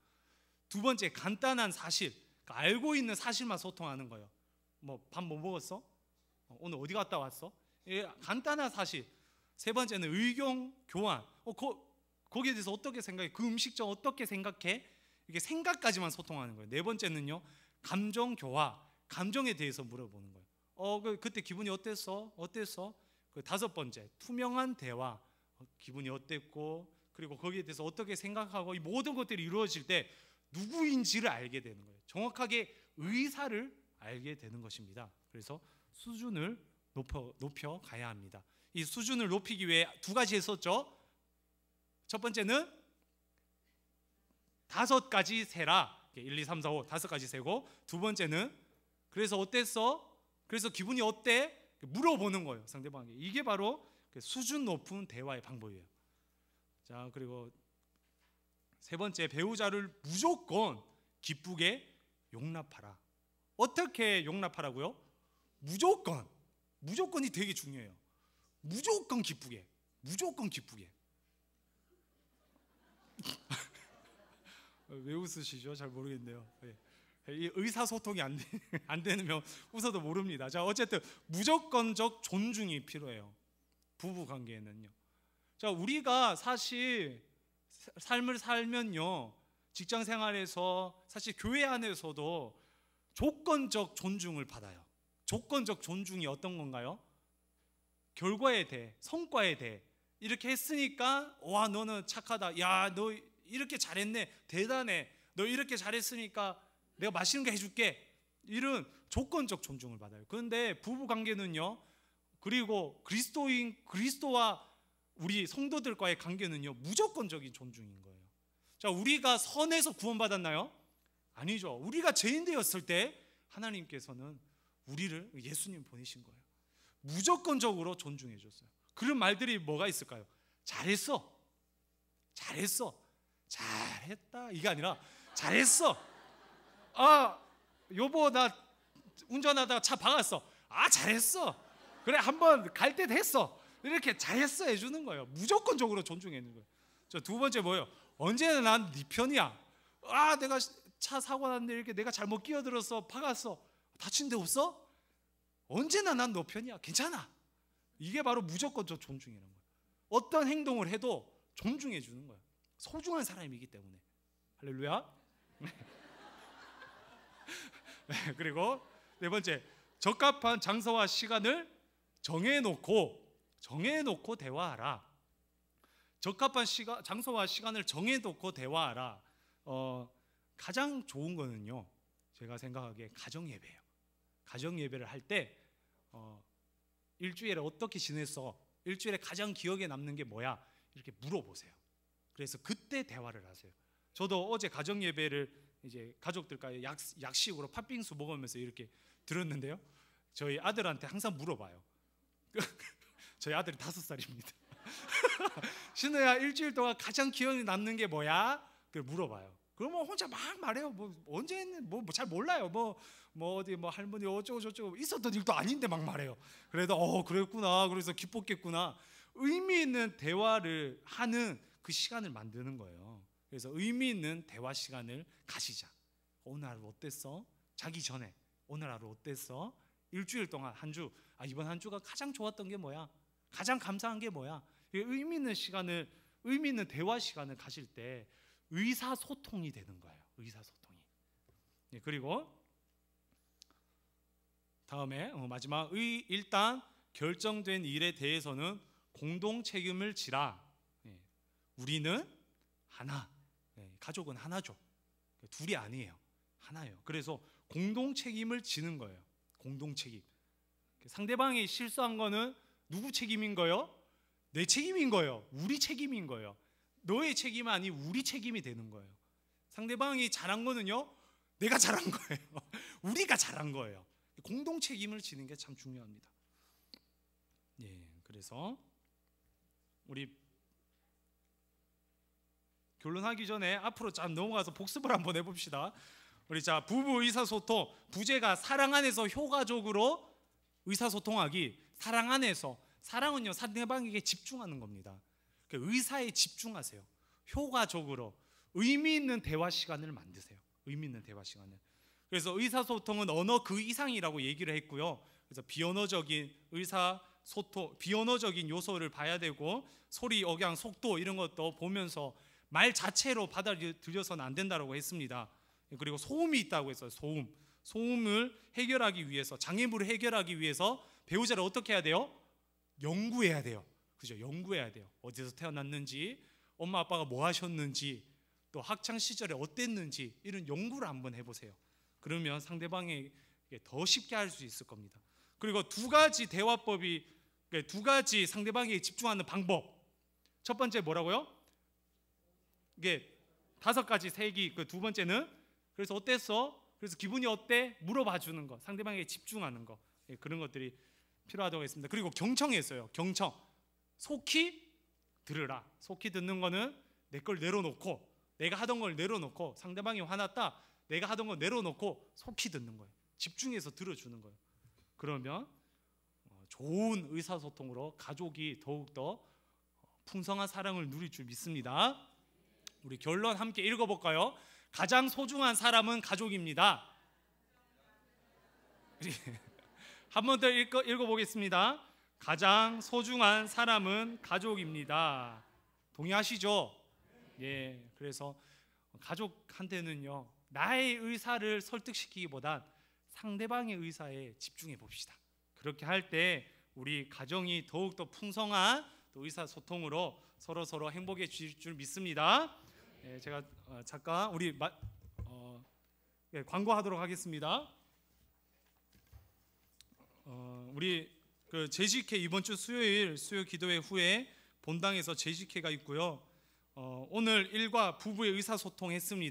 두 번째, 간단한 사실, 알고 있는 사실만 소통하는 거예요. 밥 뭐 먹었어? 오늘 어디 갔다 왔어? 간단한 사실. 세 번째는 의견 교환. 거기에 대해서 어떻게 생각해? 그 음식점 어떻게 생각해? 이게 생각까지만 소통하는 거예요. 네 번째는요, 감정 교화. 감정에 대해서 물어보는 거예요. 그때 기분이 어땠어? 그 5번째, 투명한 대화. 기분이 어땠고, 그리고 거기에 대해서 어떻게 생각하고, 이 모든 것들이 이루어질 때 누구인지를 알게 되는 거예요. 정확하게 의사를 알게 되는 것입니다. 그래서 수준을 높여 가야 합니다. 이 수준을 높이기 위해 2가지 했었죠. 첫 번째는 5가지 세라. 1, 2, 3, 4, 5 5가지 세고, 두 번째는 그래서 어땠어? 그래서 기분이 어때? 물어보는 거예요, 상대방에게. 이게 바로 수준 높은 대화의 방법이에요. 자, 그리고 세 번째, 배우자를 무조건 기쁘게 용납하라. 어떻게 용납하라고요? 무조건이 되게 중요해요. 무조건 기쁘게. 왜 웃으시죠? 잘 모르겠네요. 이 의사소통이 안 되면 웃어도 모릅니다. 자, 어쨌든 무조건적 존중이 필요해요. 부부 관계에는요. 자, 우리가 사실 삶을 살면요, 직장 생활에서 사실 교회 안에서도 조건적 존중을 받아요. 조건적 존중이 어떤 건가요? 결과에 대해, 성과에 대해 이렇게 했으니까 와, 너는 착하다. 야, 너 이렇게 잘했네. 대단해. 너 이렇게 잘했으니까 내가 맛있는 거 해줄게. 이런 조건적 존중을 받아요. 그런데 부부 관계는요, 그리고 그리스도와 우리 성도들과의 관계는요, 무조건적인 존중인 거예요. 자, 우리가 선에서 구원받았나요? 아니죠. 우리가 죄인 되었을 때 하나님께서는 우리를, 예수님 보내신 거예요. 무조건적으로 존중해 줬어요. 그런 말들이 뭐가 있을까요? 잘했어. 잘했다. 이게 아니라 잘했어. 여보 나 운전하다가 차 박았어. 아 잘했어. 그래 한번 갈 때 됐어. 이렇게 잘했어 해주는 거예요. 무조건적으로 존중해주는 거예요. 저 두 번째 뭐예요? 언제나 난 네 편이야. 아 내가 차 사고 났는데 이렇게 내가 잘못 끼어들어서 박았어. 다친 데 없어? 언제나 난 너 편이야. 괜찮아. 이게 바로 무조건적 존중이라는 거예요. 어떤 행동을 해도 존중해 주는 거예요. 소중한 사람이기 때문에. 할렐루야. 그리고 네 번째, 적합한 장소와 시간을 정해놓고 대화하라. 적합한 장소와 시간을 정해놓고 대화하라. 가장 좋은 거는요, 제가 생각하기에 가정 예배예요. 가정 예배를 할 때 일주일에 어떻게 지냈어? 일주일에 가장 기억에 남는 게 뭐야? 이렇게 물어보세요. 그래서 그때 대화를 하세요. 저도 어제 가정 예배를 이제 가족들과 약식으로 팥빙수 먹으면서 이렇게 들었는데요. 저희 아들한테 항상 물어봐요. 저희 아들이 5살입니다. 신우야, 일주일 동안 가장 기억에 남는 게 뭐야? 그걸 물어봐요. 그러면 혼자 막 말해요. 뭐 언제 했는 뭐 잘 몰라요. 뭐 어디 뭐 할머니 어쩌고 저쩌고 있었던 일도 아닌데 막 말해요. 그래도 그랬구나. 그래서 기뻤겠구나. 의미 있는 대화를 하는 그 시간을 만드는 거예요. 그래서 의미 있는 대화 시간을 가지자. 오늘 하루 어땠어? 자기 전에 오늘 하루 어땠어? 일주일 동안 한 주, 이번 한 주가 가장 좋았던 게 뭐야? 가장 감사한 게 뭐야? 의미 있는 시간을, 의미 있는 대화 시간을 가질 때 의사소통이 되는 거예요. 의사소통이. 그리고 다음에 마지막, 일단 결정된 일에 대해서는 공동 책임을 지라. 우리는 하나, 가족은 하나죠. 둘이 아니에요. 하나예요. 그래서 공동 책임을 지는 거예요. 공동 책임. 상대방이 실수한 거는 누구 책임인 거예요? 내 책임인 거예요. 우리 책임인 거예요. 너의 책임이 아닌 우리 책임이 되는 거예요. 상대방이 잘한 거는요, 내가 잘한 거예요. 우리가 잘한 거예요. 공동 책임을 지는 게 참 중요합니다. 그래서 우리 결론하기 전에 앞으로 좀 넘어가서 복습을 한번 해봅시다. 우리 자, 부부 의사소통, 부제가 사랑 안에서 효과적으로 의사소통하기. 사랑 안에서, 사랑은요 상대방에게 집중하는 겁니다. 의사에 집중하세요. 효과적으로 의미 있는 대화 시간을 만드세요. 의미 있는 대화 시간을. 그래서 의사소통은 언어 그 이상이라고 얘기를 했고요. 그래서 비언어적인 의사소통, 비언어적인 요소를 봐야 되고, 소리, 억양, 속도 이런 것도 보면서 말 자체로 받아들여서는 안 된다고 했습니다. 그리고 소음이 있다고 했어요. 소음을 해결하기 위해서, 장애물을 해결하기 위해서 배우자를 어떻게 해야 돼요? 연구해야 돼요. 그죠? 연구해야 돼요. 어디서 태어났는지, 엄마 아빠가 뭐 하셨는지, 또 학창 시절에 어땠는지, 이런 연구를 한번 해보세요. 그러면 상대방에게 더 쉽게 할 수 있을 겁니다. 그리고 두 가지 대화법이, 두 가지 상대방에게 집중하는 방법. 첫 번째 뭐라고요? 이게 5가지 세기. 그 두 번째는 그래서 어땠어? 그래서 기분이 어때? 물어봐 주는 거. 상대방에게 집중하는 거. 그런 것들이 필요하다고 했습니다. 그리고 경청했어요. 경청. 속히 들으라. 속히 듣는 거는 내 걸 내려놓고, 내가 하던 걸 내려놓고, 상대방이 화났다, 내가 하던 걸 내려놓고 속히 듣는 거예요. 집중해서 들어주는 거예요. 그러면 좋은 의사소통으로 가족이 더욱더 풍성한 사랑을 누릴 줄 믿습니다. 우리 결론 함께 읽어볼까요? 가장 소중한 사람은 가족입니다. 한 번 더 읽어보겠습니다. 가장 소중한 사람은 가족입니다. 동의하시죠? 그래서 가족한테는요, 나의 의사를 설득시키기보단 상대방의 의사에 집중해 봅시다. 그렇게 할 때 우리 가정이 더욱더 풍성한 또 의사소통으로 서로 행복해질 줄 믿습니다. 제가 잠깐 우리 광고하도록 하겠습니다. 우리 그 JGK 이번 주 수요일 수요 기도회 후에 본당에서 JGK가 있고요. 오늘 일과 부부의 의사소통 했습니다.